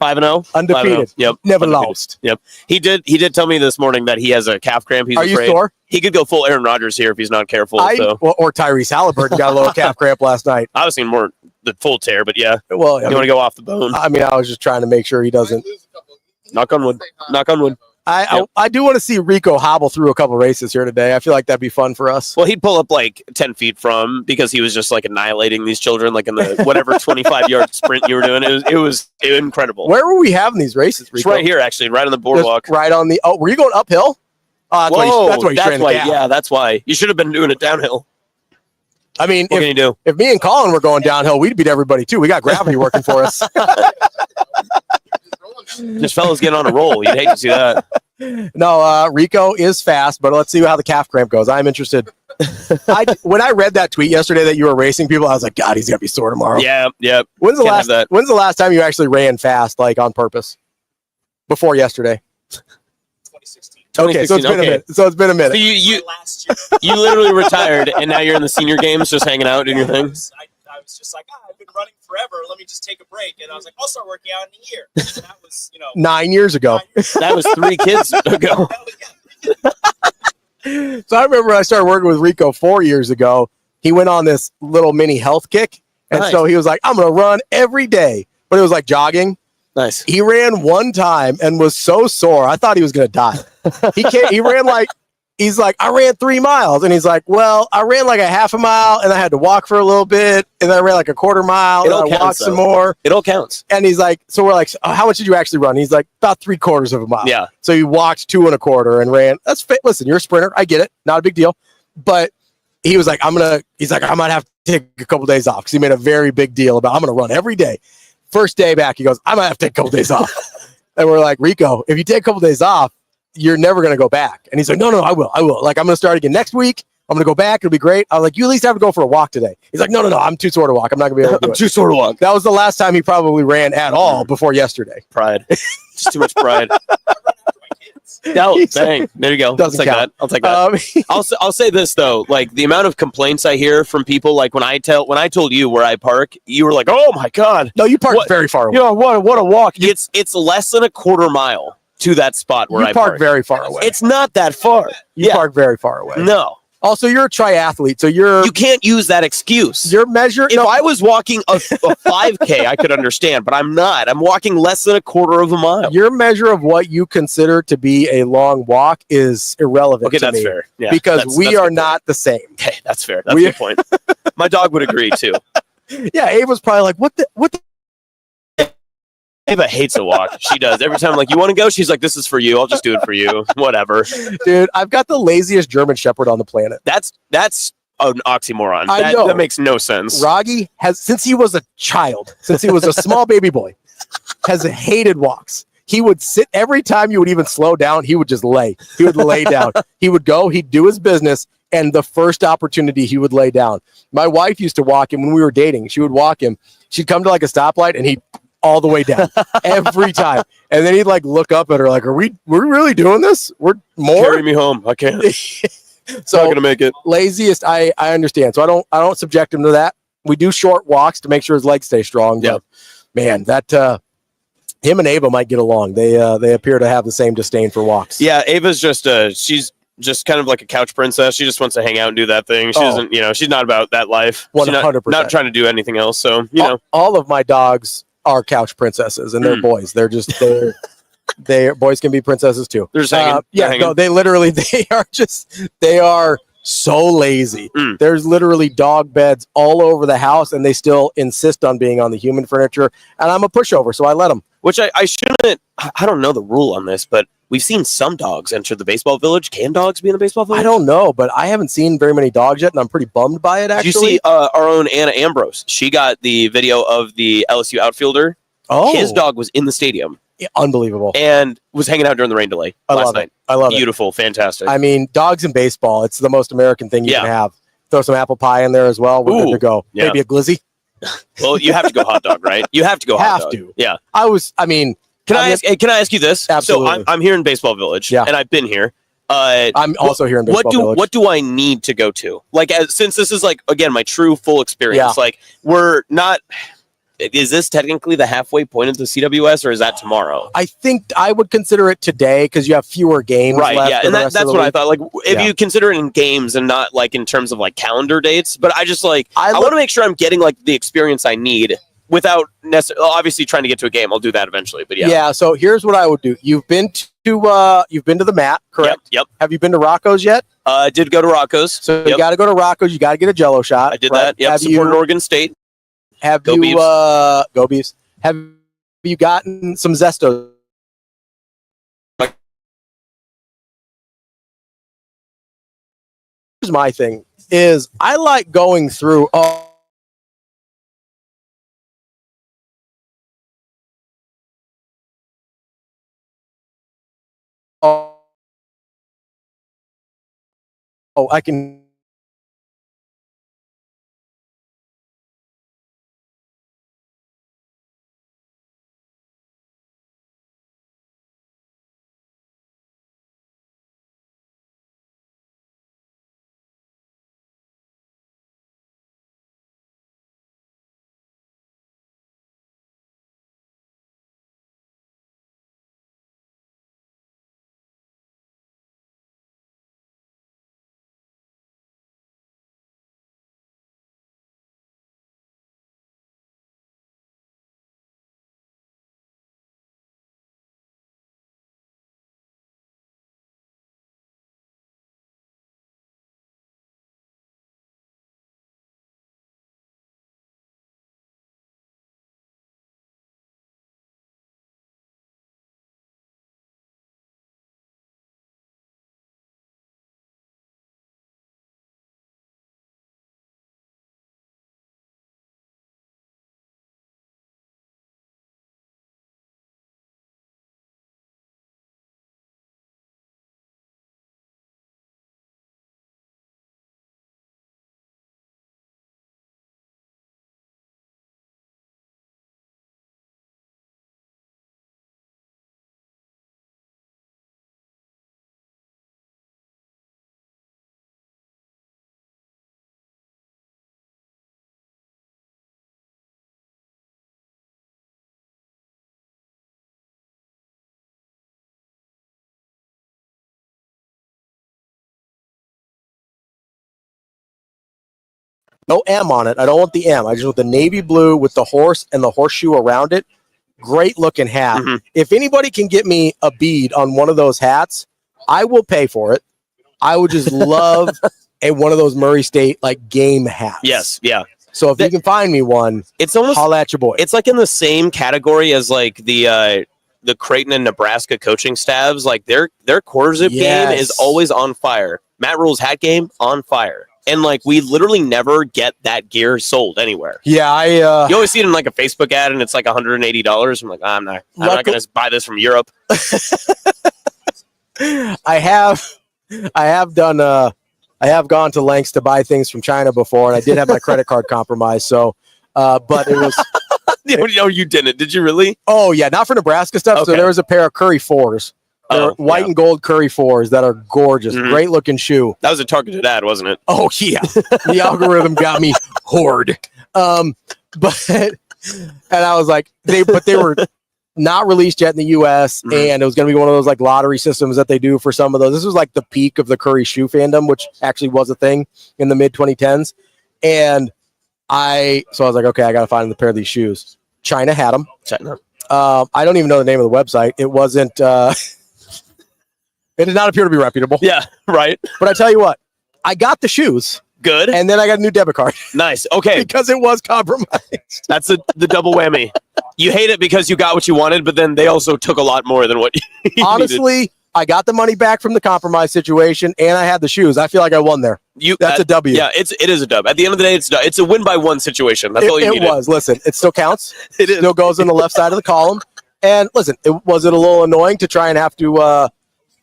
5-0? Undefeated. 5-0. Yep. Never Undefeated. lost. Yep. He did tell me this morning that he has a calf cramp. He's Are you afraid. sore? He could go full Aaron Rodgers here if he's not careful. Or Tyrese Halliburton got a little calf cramp last night. I was seeing more the full tear, but yeah. Well, You want to go off the bone? I mean, I was just trying to make sure he doesn't. Knock on wood. Knock on wood. I do want to see Rico hobble through a couple races here today. I feel like that'd be fun for us. Well, he'd pull up like 10 feet from because he was just like annihilating these children, like in the whatever 25-yard sprint you were doing. It was incredible. Where were we having these races, Rico? It's right here, actually, right on the boardwalk. Just right on the. Oh, were you going uphill? That's why. Yeah, that's why. You should have been doing it downhill. I mean, What can you do? if me and Colin were going downhill, we'd beat everybody too. We got gravity working for us. This fellow's getting on a roll. You'd hate to see that. No, Rico is fast, but let's see how the calf cramp goes. I'm interested. When I read that tweet yesterday that you were racing people, I was like, God, he's gonna be sore tomorrow. Yeah. When's the last time you actually ran fast, like on purpose? Before yesterday. 2016. Okay, so it's been a minute. So Last year. You literally retired, and now you're in the senior games, just hanging out, doing your thing. I was just like, I've been running forever. Let me just take a break. And I was like, I'll start working out in a year. And that was, 9 years ago. That was 3 kids ago. So I remember when I started working with Rico 4 years ago. He went on this little mini health kick, and Nice. so he was like, "I'm going to run every day," but it was like jogging. Nice. He ran one time and was so sore, I thought he was going to die. He ran like. He's like, I ran 3 miles. And he's like, well, I ran like a half a mile and I had to walk for a little bit. And then I ran like a quarter mile. And I walked some more. It all counts. And he's like, so we're like, oh, how much did you actually run? He's like, about 3/4 of a mile. Yeah. So he walked 2 1/4 and ran. That's fit. Listen, you're a sprinter. I get it. Not a big deal. But he was like, I might have to take a couple days off because he made a very big deal about, I'm going to run every day. First day back, he goes, I might have to take a couple days off. And we're like, Rico, if you take a couple days off, you're never going to go back. And he's like, no, I will. Like, I'm going to start again next week. I'm going to go back. It'll be great. I was like, you at least have to go for a walk today. He's like, no, I'm too sore to walk. I'm not going to be able to do it. Too sore to walk. That was the last time he probably ran at all before yesterday. Pride. Just too much pride. No, dang. There you go. Doesn't count. I'll take that. I'll say this though, like the amount of complaints I hear from people, like when I told you where I park, you were like, "Oh my god!" No, you parked very far away. What a walk! It's less than a quarter mile to that spot where I park. Very far away. It's not that far. You park very far away. No. Also, you're a triathlete, so you can't use that excuse. Your measure. If I was walking a 5K, I could understand, but I'm not. I'm walking less than a quarter of a mile. Your measure of what you consider to be a long walk is irrelevant. Okay, to that's me fair. Yeah, because we are not the same. Okay, that's fair. That's a good point. My dog would agree too. Yeah, Ava's probably like, what the. Ava hates to walk. She does. Every time I'm like, you want to go? She's like, this is for you. I'll just do it for you. Whatever. Dude, I've got the laziest German Shepherd on the planet. That's an oxymoron. I know. That makes no sense. Ravi has, since he was a child, since he was a small baby boy, has hated walks. He would sit every time you would even slow down. He would just lay. He would lay down. He would go. He'd do his business. And the first opportunity, he would lay down. My wife used to walk him when we were dating. She would walk him. She'd come to like a stoplight and he'd all the way down every time. And then he'd like look up at her like, we're really doing this? We're more? Carry me home. I can't. So not gonna make it. Laziest, I understand. So I don't subject him to that. We do short walks to make sure his legs stay strong. Yeah. But man, that him and Ava might get along. They appear to have the same disdain for walks. Yeah, Ava's just she's just kind of like a couch princess. She just wants to hang out and do that thing. She doesn't, she's not about that life. 100%. Not trying to do anything else. So all of my dogs are couch princesses, and they're boys. They're just boys can be princesses too. They're just hanging. No, they are so lazy. There's literally dog beds all over the house, and they still insist on being on the human furniture. And I'm a pushover, so I let them. Which I shouldn't. I don't know the rule on this, but we've seen some dogs enter the baseball village. Can dogs be in the baseball village? I don't know, but I haven't seen very many dogs yet, and I'm pretty bummed by it, actually. Did you see our own Anna Ambrose? She got the video of the LSU outfielder. Oh. His dog was in the stadium. Yeah, unbelievable. And was hanging out during the rain delay last night. I love it. Beautiful, fantastic. I mean, dogs in baseball, it's the most American thing you can have. Throw some apple pie in there as well. We're good to go. Yeah. Maybe a glizzy. Well, you have to go hot dog, right? You have to go hot dog. Yeah. Can I ask you this? Absolutely. So I'm here in Baseball Village, and I've been here. I'm also here in Baseball Village. What do I need to go to? Like, since this is like, again, my true full experience, like we're not, is this technically the halfway point of the CWS, or is that tomorrow? I think I would consider it today because you have fewer games right, left. Yeah, and that's what I thought. Like, if you consider it in games and not like in terms of like calendar dates, but I just like, I want to make sure I'm getting like the experience I need without necessarily, obviously trying to get to a game. I'll do that eventually, but yeah. Yeah, so here's what I would do. You've been to the mat, correct? Yep. Have you been to Rocco's yet? Did go to Rocco's. So you got to go to Rocco's. You got to get a Jello shot. I did that. Yep. Supported Oregon State. Have go you Beavs. Go Beavs? Have you gotten some Zesto? Here's my thing: is I like going through. I can. No M on it. I don't want the M. I just want the navy blue with the horse and the horseshoe around it. Great looking hat. Mm-hmm. If anybody can get me a bead on one of those hats, I will pay for it. I would just love one of those Murray State like game hats. Yes, yeah. So if you can find me one, it's almost holla at your boy. It's like in the same category as like the Creighton and Nebraska coaching staffs. Like their quarter zip game is always on fire. Matt Rule's hat game on fire. And like we literally never get that gear sold anywhere. Yeah, you always see it in like a Facebook ad, and it's like $180. I'm like, I'm not going to buy this from Europe. I have gone to lengths to buy things from China before, and I did have my credit card compromised. So, but it was. No, you didn't. Did you really? Oh yeah, not for Nebraska stuff. Okay. So there was a pair of Curry 4s. White and gold Curry 4s that are gorgeous. Mm-hmm. Great looking shoe. That was a targeted ad, wasn't it? Oh, yeah. The algorithm got me hoard. But and I was like, they were not released yet in the US, mm-hmm. and it was going to be one of those like lottery systems that they do for some of those. This was like the peak of the Curry shoe fandom, which actually was a thing in the mid 2010s. And I was like, okay, I got to find the pair of these shoes. China had them. China. I don't even know the name of the website. It wasn't. It did not appear to be reputable. Yeah, right. But I tell you what, I got the shoes. Good. And then I got a new debit card. Nice. Okay. Because it was compromised. That's the double whammy. You hate it because you got what you wanted, but then they also took a lot more than what you Honestly, needed. I got the money back from the compromise situation, and I had the shoes. I feel like I won there. That's a W. Yeah, it is a dub. At the end of the day, it's a win by one situation. That's all you needed. It was. Listen, it still counts. It is. Still goes in the left side of the column. And listen, was it a little annoying to try and have to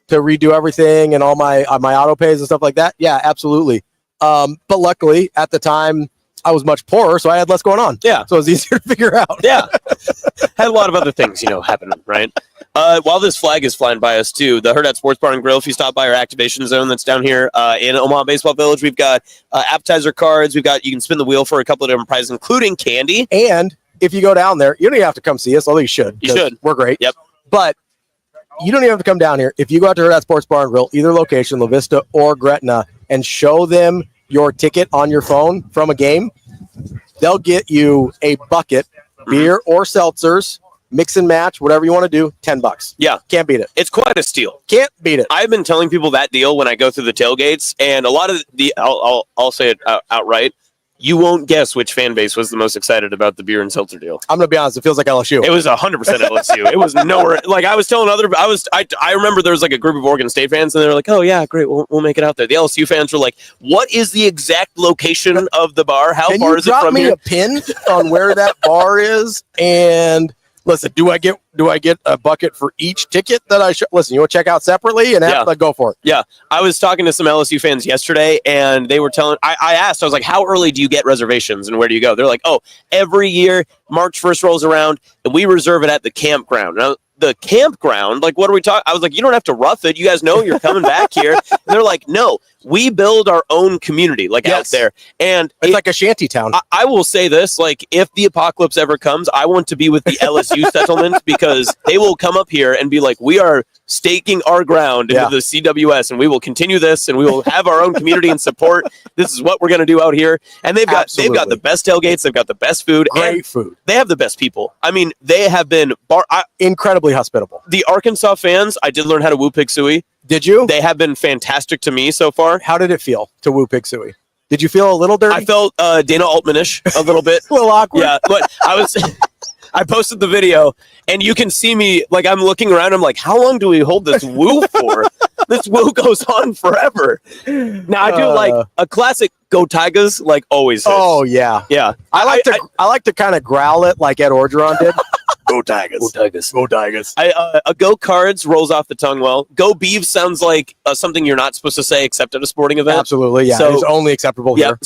redo everything and all my auto pays and stuff like that? Yeah, absolutely. But luckily, at the time, I was much poorer, so I had less going on. Yeah. So it was easier to figure out. Yeah. Had a lot of other things, happening, right? While this flag is flying by us, too, the Hurrdat Sports Bar and Grill, if you stop by our activation zone that's down here in Omaha Baseball Village, we've got appetizer cards. You can spin the wheel for a couple of different prizes, including candy. And if you go down there, you don't even have to come see us, although you should. You should. We're great. Yep. But you don't even have to come down here. If you go out to Hurrdat Sports Bar and Grill, either location, La Vista or Gretna, and show them your ticket on your phone from a game, they'll get you a bucket, beer or seltzers, mix and match, whatever you want to do, $10. Yeah. Can't beat it. It's quite a steal. Can't beat it. I've been telling people that deal when I go through the tailgates, and a lot of I'll say it outright. You won't guess which fan base was the most excited about the beer and seltzer deal. I'm going to be honest. It feels like LSU. It was 100% LSU. It was nowhere. Like I was telling I remember there was like a group of Oregon State fans, and they were like, "Oh yeah, great, we'll make it out there." The LSU fans were like, "What is the exact location of the bar? How far is it from here?" Can you drop me a pin on where that bar is? And listen, do I get a bucket for each ticket that I listen? You want to check out separately and go for it. Yeah, I was talking to some LSU fans yesterday, and they were telling. I asked, I was like, "How early do you get reservations, and where do you go?" They're like, "Oh, every year March 1st rolls around, and we reserve it at the campground." Now, the campground, like, what are we talking? I was like, "You don't have to rough it. You guys know you're coming back here." And they're like, "No, we build our own community, out there." And it's like a shanty town. I will say this, like, if the apocalypse ever comes, I want to be with the LSU settlement, because they will come up here and be like, "We are staking our ground into the CWS, and we will continue this, and we will have our own community and support. This is what we're going to do out here." And they've got the best tailgates, they've got the best food, great food. They have the best people. I mean, they have been incredibly hospitable. The Arkansas fans, I did learn how to woo pig suey. Did you? They have been fantastic to me so far. How did it feel to woo pig suey? Did you feel a little dirty? I felt Dana Altman-ish a little bit. A little awkward. Yeah, but I posted the video, and you can see me, like, I'm looking around, I'm like, how long do we hold this woo for? This woo goes on forever. Now, I do like a classic Go Tigers, like always. Oh, yeah. Yeah. I like to kind of growl it like Ed Orgeron did. Go Tigers. Go Tigers. Go Tigers. A Go Cards rolls off the tongue well. Go Beavs sounds like something you're not supposed to say except at a sporting event. Absolutely, yeah. So, it's only acceptable here.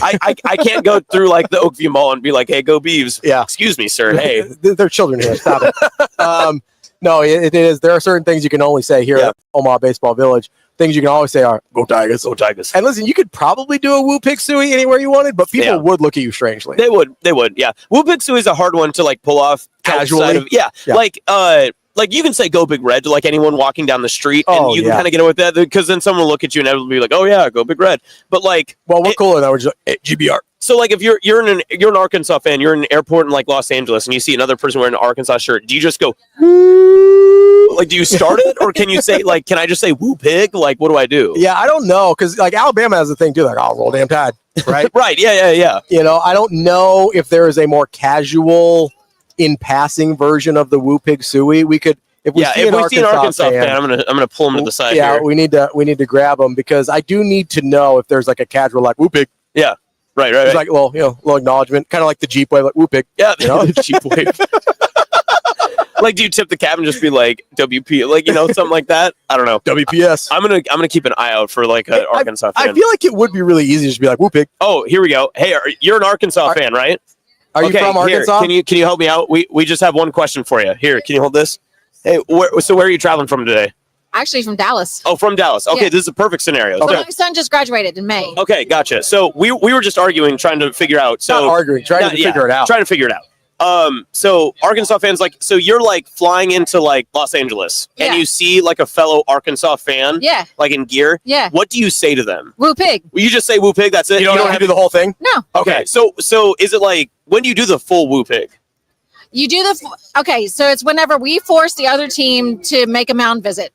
I can't go through like the Oakview Mall and be like, "Hey, Go Beavs." Yeah. Excuse me, sir. Hey. They're children here. Stop it. No, it is. There are certain things you can only say here at Omaha Baseball Village. Things you can always say are, "Go Tigers, go Tigers." And listen, you could probably do a woo pig suey anywhere you wanted, but people would look at you strangely. They would, yeah. Woo pig suey is a hard one to like pull off casually. Like you can say "Go Big Red" to like anyone walking down the street, and you can kind of get away with that, because then someone will look at you and it'll be like, "Oh yeah, Go Big Red." But like, well, we're cooler now. We're just GBR. So like, if you're an Arkansas fan, you're in an airport in like Los Angeles, and you see another person wearing an Arkansas shirt, do you just go, like, do you start it, or can you say like, can I just say "Woo Pig"? Like, what do I do? Yeah, I don't know, because like Alabama has a thing too, like, "Oh, roll damn tide," right? Right. Yeah. I don't know if there is a more casual, in passing version of the Woo Pig Suey. We could. If we see an Arkansas fan, I'm gonna pull him to the side. Yeah, we need to grab him, because I do need to know if there's like a casual like "Woo Pig." Yeah, right. It's like, well, little acknowledgement, kind of like the Jeep wave, like "Woo Pig." Yeah, the Jeep wave. Like, do you tip the cap and just be like WP, like something like that? I don't know. WPS. I'm gonna keep an eye out for like an Arkansas fan. I feel like it would be really easy to just be like "Woo Pig." Oh, here we go. Hey, you're an Arkansas fan, right? Are you from Arkansas? Here, can you help me out? We just have one question for you. Here, can you hold this? Hey, where are you traveling from today? Actually, from Dallas. Oh, from Dallas. Okay, This is a perfect scenario. Okay. My son just graduated in May. Okay, gotcha. So we were just arguing, trying to figure out. Not arguing, trying to figure it out. Trying to figure it out. So Arkansas fans, like, so you're like flying into like Los Angeles, and you see like a fellow Arkansas fan, like in gear. Yeah. What do you say to them? Woo Pig. You just say "Woo Pig." That's it. You don't have to do the whole thing. No. Okay. So is it like, when do you do the full Woo Pig? You do so it's whenever we force the other team to make a mound visit.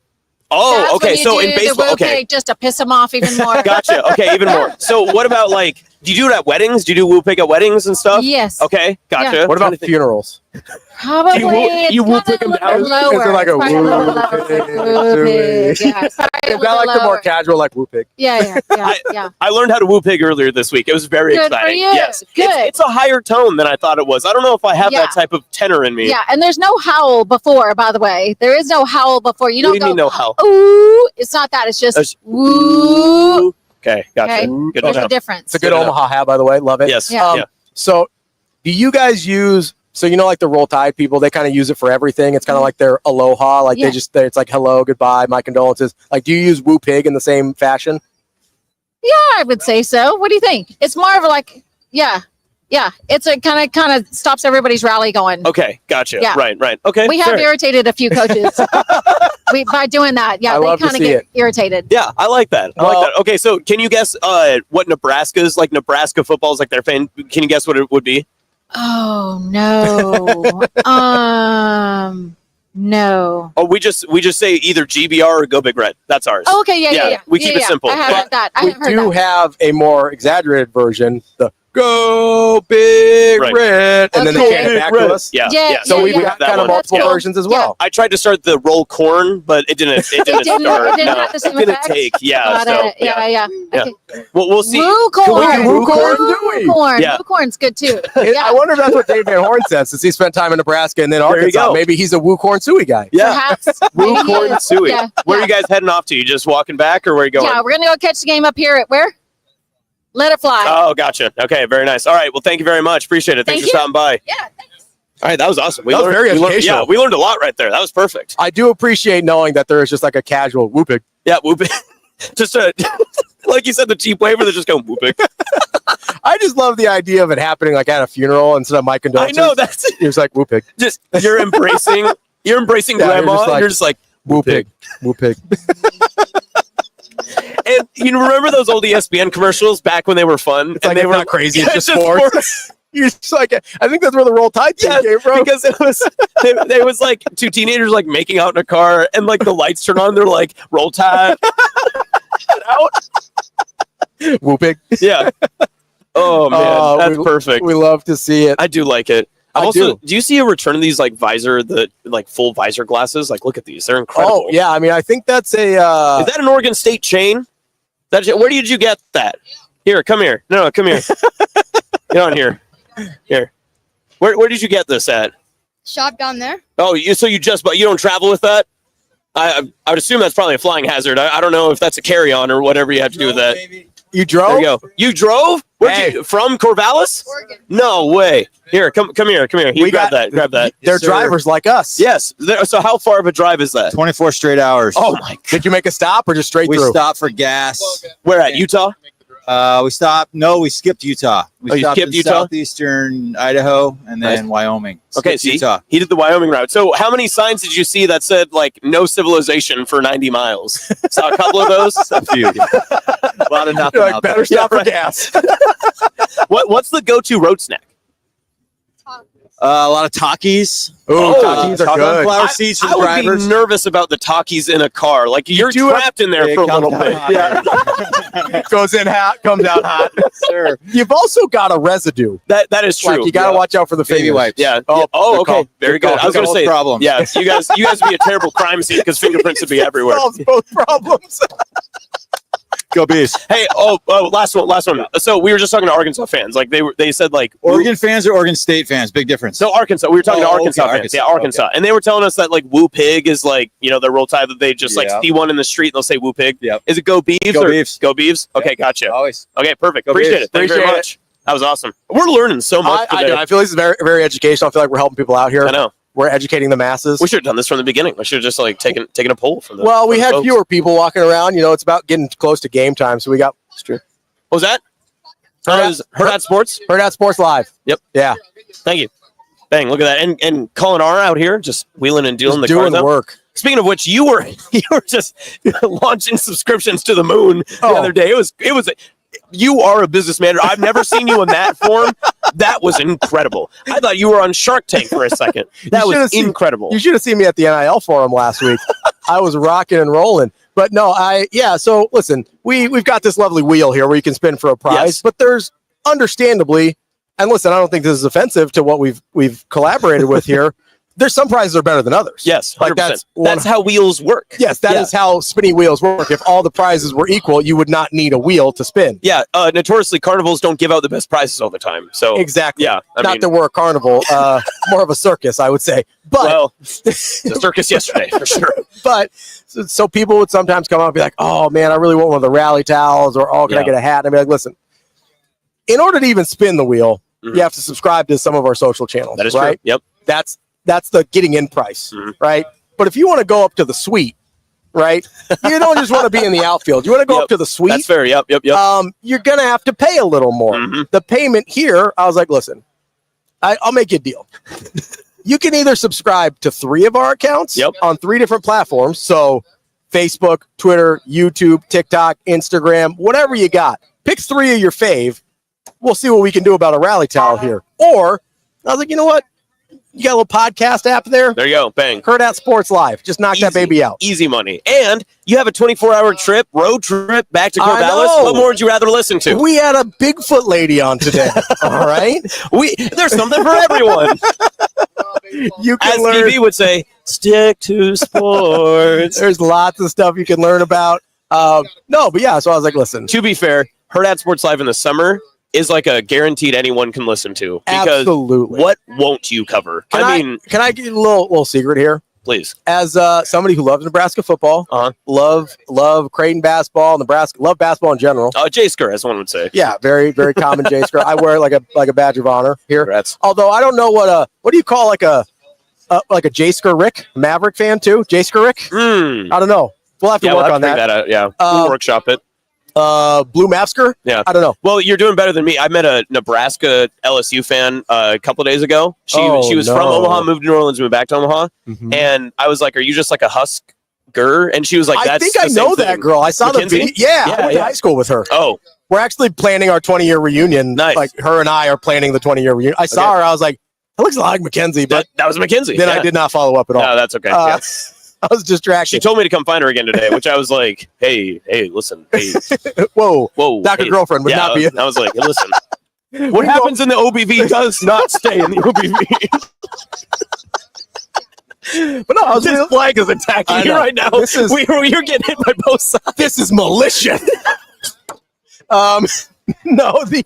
Oh, That's okay. So in baseball, okay, just to piss them off even more. Gotcha. Okay, even more. So what about like, do you do it at weddings? Do you do Woo Pig at weddings and stuff? Yes. Okay, gotcha. Yeah. What about funerals? Probably. You Woo Pig them down? Lower. Is it like a Woo Pig? Yeah. Is that like the more casual, like "Woo Pig"? Yeah. I learned how to Woo Pig earlier this week. It was very Good exciting. for you. Yes. Good. It's a higher tone than I thought it was. I don't know if I have that type of tenor in me. Yeah, and there's no howl before, by the way. There is no howl before. You don't What do you mean no howl? Ooh, it's not that. It's just woo. Okay, gotcha. Okay. Good to There's know. a difference. It's a good Good enough. Omaha hat, by the way. Love it. Yes. Yeah. Yeah. So, do you guys use? So like the Roll Tide people, they kind of use it for everything. It's kind of like their aloha, like Yeah. it's like hello, goodbye, my condolences. Like, do you use Woo Pig in the same fashion? Yeah, I would say so. What do you think? It's more of like, yeah. It's a kind of stops everybody's rally going. Okay, gotcha. Yeah. Right. Okay. We have fair. irritated a few coaches by doing that. Yeah, I they love to kind of see get it. irritated. Yeah, I like that. I Well- like that. Okay, so can you guess what Nebraska's like? Nebraska football is like their fan. Can you guess what it would be? Oh no. No. Oh, we just say either GBR or Go Big Red. That's ours. Oh, okay, yeah. we keep it simple. I have heard that. I We have heard do that. have a more exaggerated version, the Go Big Right. Red, and then they Okay. chant it back Red. to us. Yeah. Yeah, So yeah, we've yeah. got that kind of one. multiple That's cool. versions as Yeah. well. I tried to start the roll corn, but it didn't. It didn't didn't- start. it didn't No. have the same It didn't effect? take. Yeah. Got So, it. Yeah. Yeah. Okay. We'll see. Woo Can we corn. do Woo corn? Woo corn. Yeah. Woo corn's good too. I Yeah. wonder if that's what Dave Van Horn says, since he spent time in Nebraska and then There you Arkansas. go. Maybe he's a Woo Corn Suey guy. Yeah. Perhaps. Woo Maybe he corn is. suey. Yeah. Where yeah. are you guys heading off to? You just walking back, or where are you going? Yeah, we're gonna go catch the game up here at where? Let it fly. Oh, gotcha. Okay, very nice. All right. Well, thank you very much. Appreciate it. Thanks Thank for you. stopping by. Yeah. Thanks. All right, that was awesome. That was very educational. Yeah, we learned a lot right there. That was perfect. I do appreciate knowing that there is just like a casual Woo Pig. Yeah, whoop it. Just like you said, the cheap waiver. They're just going whooping. I just love the idea of it happening like at a funeral instead of my I condolences. know that's It was like Woo Pig, just you're embracing. You're embracing Yeah, you're grandma. just like- you're just like Woo Pig, Woo Pig. And you remember those old ESPN commercials back when they were fun? It's like they it's were not crazy. It's Yeah, just sports. You're just like, I think that's where the Roll Tide team Yes, came from. because it was they was like two teenagers like making out in a car, and like the lights turn on. They're like roll tide out. Woo Pig. Yeah. Oh man, that's perfect. We love to see it. I do like it. I Also, do. do you see a return of these like full visor glasses? Like, look at these; they're incredible. Oh yeah, I mean, I think that's a. Is that an Oregon State chain? Where did you get that? Here, come here. No, come here. Get on here. Here. Where did you get this at? Shop down there. Oh, you don't travel with that? I would assume that's probably a flying hazard. I don't know if that's a carry-on or whatever you have to do with that. You drove? There you go. You drove? Hey. From Corvallis? Oregon. No way. Here, come here. Here, We grab got- that. They're Yes, sir. drivers like us. Yes. So how far of a drive is that? 24 straight hours. Oh my! Did you make a stop or just straight we through? stopped for gas. Where at? Utah? We stopped. No, we skipped Utah. We Oh, you stopped skipped in Utah? southeastern Idaho and then Wyoming. Okay, Skipped see, Utah. he did the Wyoming route. So how many signs did you see that said like no civilization for 90 miles? Saw a couple of those. A few. A lot of nothing You're like, out better there. stop Yeah, for gas. What's the go-to road snack? A lot of Takis. Ooh, Oh, Takis are good. Sunflower seeds for I the would drivers. be nervous about the Takis in a car. Like you're do have- trapped in there It for a comes little out bit. hot. Yeah, Goes in hot, comes out hot. Sir. You've also got a residue. that is true. Like, you got to watch out for the Baby fingers. wipes. Yeah. Oh, Oh, good okay. call. Very Good good. call. I was going to Solves say, problem. yeah, you guys would be a terrible crime scene because fingerprints would be everywhere. Solves both problems. Go Bees. Hey, last one. So we were just talking to Arkansas fans. Like they said like Oregon fans or Oregon State fans? Big difference. So Arkansas, we were talking to Oh, Arkansas okay, fans. Yeah, Arkansas. Arkansas. And they were telling us that like Woo Pig is like, their roll tide that they just like Yeah. see one in the street and they'll say Woo Pig. Yep. Is it Go Beeves? Go or Beeves. Go Beeves? Okay, Yep. gotcha. Always. Okay, perfect. Go Appreciate Beavs. it. Thank you very Appreciate much. That was awesome. We're learning so much I today. do. I feel this is very, very educational. I feel like we're helping people out here. I know. We're educating the masses. We should have done this from the beginning. We should have just like taken a poll from the Well, we from the had folks. fewer people walking around. It's about getting close to game time. So we got What was that? Hurrdat Sports? Hurrdat Sports Live. Yep. Yeah. Thank you. Bang, look at that. And Colin R out here just wheeling and dealing Just the doing cars up. work. Speaking of which, you were just launching subscriptions to the moon the Oh. other day. It was you are a business manager. I've never seen you in that form. That was incredible. I thought you were on Shark Tank for a second. That should have was seen- incredible. You should have seen me at the NIL forum last week. I was rocking and rolling. But no, so listen, we've got this lovely wheel here where you can spin for a prize, Yes. but there's understandably, and listen, I don't think this is offensive to what we've collaborated with here. there's some prizes are better than others. Yes, 100%. Like that's how wheels work. Yes, that is how spinny wheels work. If all the prizes were equal, you would not need a wheel to spin. Yeah, notoriously, carnivals don't give out the best prizes all the time. So Exactly. yeah, Not that we're a carnival, more of a circus, I would say. But well, the circus yesterday for sure. But so people would sometimes come up and be like, "Oh man, I really want one of the rally towels," or "Oh, can I get a hat?" And I'd be like, "Listen, in order to even spin the wheel, you have to subscribe to some of our social channels." That is right. true. Yep. That's the getting in price, right? But if you want to go up to the suite, right, you don't just want to be in the outfield. You want to go up to the suite. That's fair. Yep. You're gonna have to pay a little more. The payment here, I was like, listen, I'll make you a deal. You can either subscribe to 3 of our accounts on 3 different platforms. So Facebook, Twitter, YouTube, TikTok, Instagram, whatever you got. Pick 3 of your fave. We'll see what we can do about a rally towel here. Or I was like, you know what? You got a little podcast app there? There you go. Bang. Hurrdat Sports Live. Just knock that baby out. Easy money. And you have a 24-hour trip, road trip back to Corvallis. What more would you rather listen to? We had a Bigfoot lady on today. All right? There's something for everyone. You can As learn. BB would say, stick to sports. There's lots of stuff you can learn about. No, but yeah, so I was like, listen. To be fair, Hurrdat Sports Live in the summer is like a guaranteed anyone can listen to. Because Absolutely. what won't you cover? Can I give you a little secret here? Please. As somebody who loves Nebraska football, love Creighton basketball, Nebraska, love basketball in general. J-Sker, as one would say. Yeah, very, very common J-Sker. I wear it like a badge of honor here. Congrats. Although I don't know what do you call like a J-Sker Rick, Maverick fan too? J-Sker Rick? I don't know. We'll have to work on that. That out. Yeah, we'll workshop it. Blue Mavsker? Yeah. I don't know. Well, you're doing better than me. I met a Nebraska LSU fan a couple of days ago. She was from Omaha, moved to New Orleans, moved back to Omaha. And I was like, are you just like a Husker? And she was like, I think I know that girl. I saw the video. Yeah, I went to high school with her. Oh. We're actually planning our 20-year reunion. Nice. Like her and I are planning the 20-year reunion. I saw her. I was like, it looks a lot like Mackenzie, but that was Mackenzie. Then I did not follow up at all. No, that's okay. I was distracted. She told me to come find her again today, which I was like, hey, listen. Hey. Whoa. Dr. Hey. Girlfriend would not be I was like, hey, listen. What happens in the OBV does not stay in the OBV. But no, this flag is attacking you right now. You're getting hit by both sides. This is militia. No, I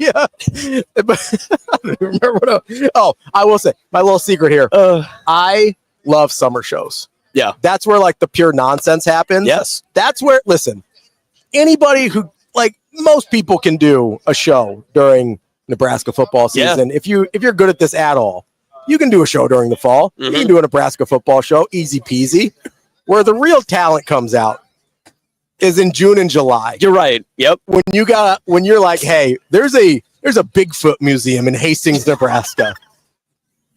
don't remember what I will say, my little secret here. I love summer shows. Yeah. That's where like the pure nonsense happens. Yes. That's where, listen, anybody who, like, most people can do a show during Nebraska football season. If you're good at this at all, you can do a show during the fall. You can do a Nebraska football show, easy peasy. Where the real talent comes out is in June and July. You're right. Yep. When you're like, hey, there's a Bigfoot museum in Hastings, Nebraska.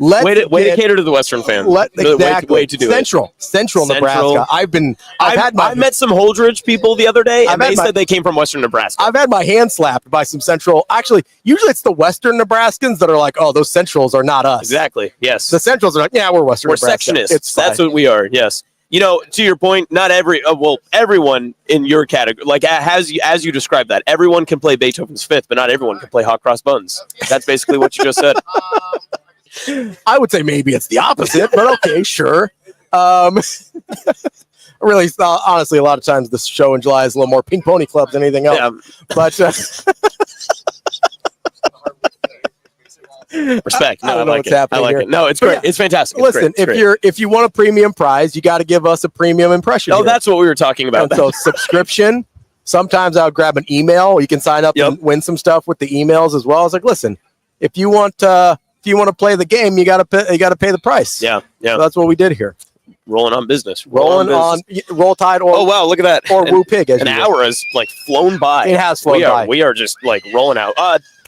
Way to cater to the Western fan. Exactly. Way to do Central Nebraska. I met some Holdridge people the other day, and they said they came from Western Nebraska. I've had my hand slapped by some Central. Actually, usually it's the Western Nebraskans that are like, oh, those Centrals are not us. Exactly. Yes. The Centrals are like, yeah, we're Western Nebraska. We're sectionists. That's what we are. Yes. You know, to your point, not everyone in your category, like as you described that, everyone can play Beethoven's Fifth, but not everyone can play Hot Cross Buns. That's basically what you just said. I would say maybe it's the opposite, but okay, sure. Really, honestly, a lot of times the show in July is a little more Pink Pony Club than anything else. Yeah. But respect. No, I don't know like what's it. happening I like here. it. No, it's But great. yeah. It's fantastic. Listen, if you want a premium prize, you got to give us a premium impression. Oh, here. that's what we were talking about. And so subscription. Sometimes I would grab an email. You can sign up and win some stuff with the emails as well. I was like, listen, if you want to play the game, you got to pay the price. Yeah. So that's what we did here. Rolling on business. Rolling on Roll Tide or oh wow, look at that. Or Woo Pig. An hour has like flown by. It has flown by. We are just like rolling out.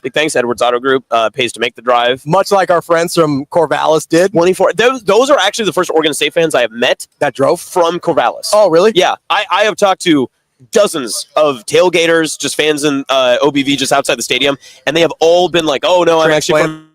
Big thanks, Edwards Auto Group. Pays to make the drive. Much like our friends from Corvallis did. 24. Those are actually the first Oregon State fans I have met that drove from Corvallis. Oh, really? Yeah. I have talked to dozens of tailgaters, just fans in OBV just outside the stadium, and they have all been like, oh no, I'm actually from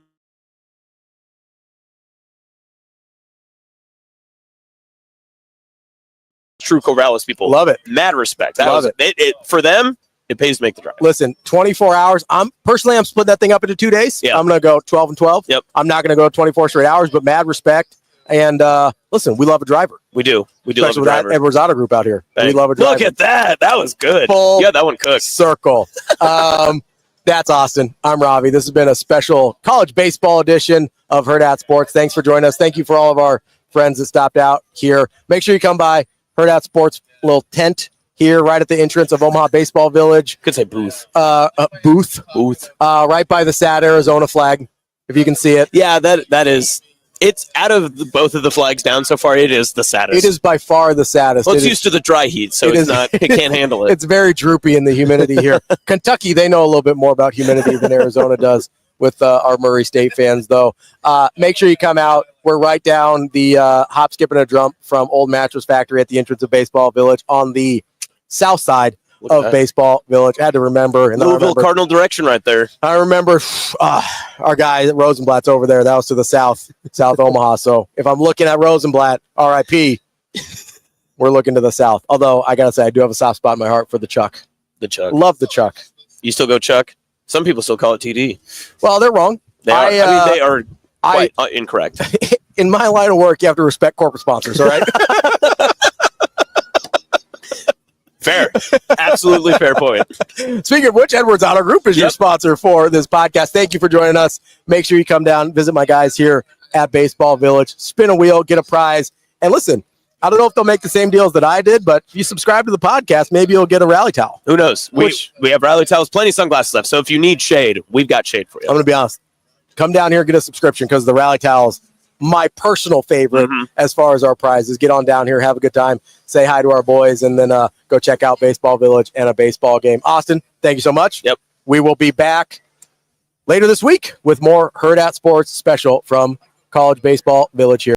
true Corvallis people. Love it. Mad respect. Love it. For them, it pays to make the drive. Listen, 24 hours. I'm splitting that thing up into 2 days. Yeah. I'm going to go 12 and 12. Yep. I'm not going to go 24 straight hours, but mad respect. And listen, we love a driver. We do. We do Especially love a with that driver. Edwards Auto Group out here. Hey, We love a driver. Look at that. That was good. Full Yeah, that one cooked. circle. That's Austin. I'm Ravi. This has been a special college baseball edition of Hurrdat Sports. Thanks for joining us. Thank you for all of our friends that stopped out here. Make sure you come by Hurrdat Sports little tent here right at the entrance of Omaha Baseball Village. Could say booth. Booth. Right by the sad Arizona flag, if you can see it. Yeah, that is. It's out of both of the flags down so far. It is the saddest. It is by far the saddest. Well, it's It is- used to the dry heat, so it it's is- not. It can't handle it. It's very droopy in the humidity here. Kentucky, they know a little bit more about humidity than Arizona does with our Murray State fans, though. Make sure you come out. We're right down the hop, skip, and a jump from Old Mattress Factory at the entrance of Baseball Village on the south side Look at of that. Baseball Village. I had to remember. And then Louisville Cardinal direction right there. I remember our guy Rosenblatt's over there. That was to the south Omaha. So if I'm looking at Rosenblatt, RIP, we're looking to the south. Although I gotta say, I do have a soft spot in my heart for the Chuck. The Chuck. Love the Chuck. You still go Chuck? Some people still call it TD. Well, they're wrong. They are. I mean, they are I quite incorrect. in my line of work, you have to respect corporate sponsors. All right. Fair. Absolutely fair point. Speaking of which, Edwards Auto Group is your Yep. sponsor for this podcast. Thank you for joining us. Make sure you come down, visit my guys here at Baseball Village, spin a wheel, get a prize. And listen, I don't know if they'll make the same deals that I did, but if you subscribe to the podcast, maybe you'll get a rally towel. Who knows? We have rally towels, plenty of sunglasses left. So if you need shade, we've got shade for you. I'm going to be honest. Come down here and get a subscription because the rally towels, my personal favorite as far as our prizes. Get on down here, have a good time, say hi to our boys, and then go check out Baseball Village and a baseball game. Austin, thank you so much. Yep. We will be back later this week with more Hurrdat Sports special from College Baseball Village here.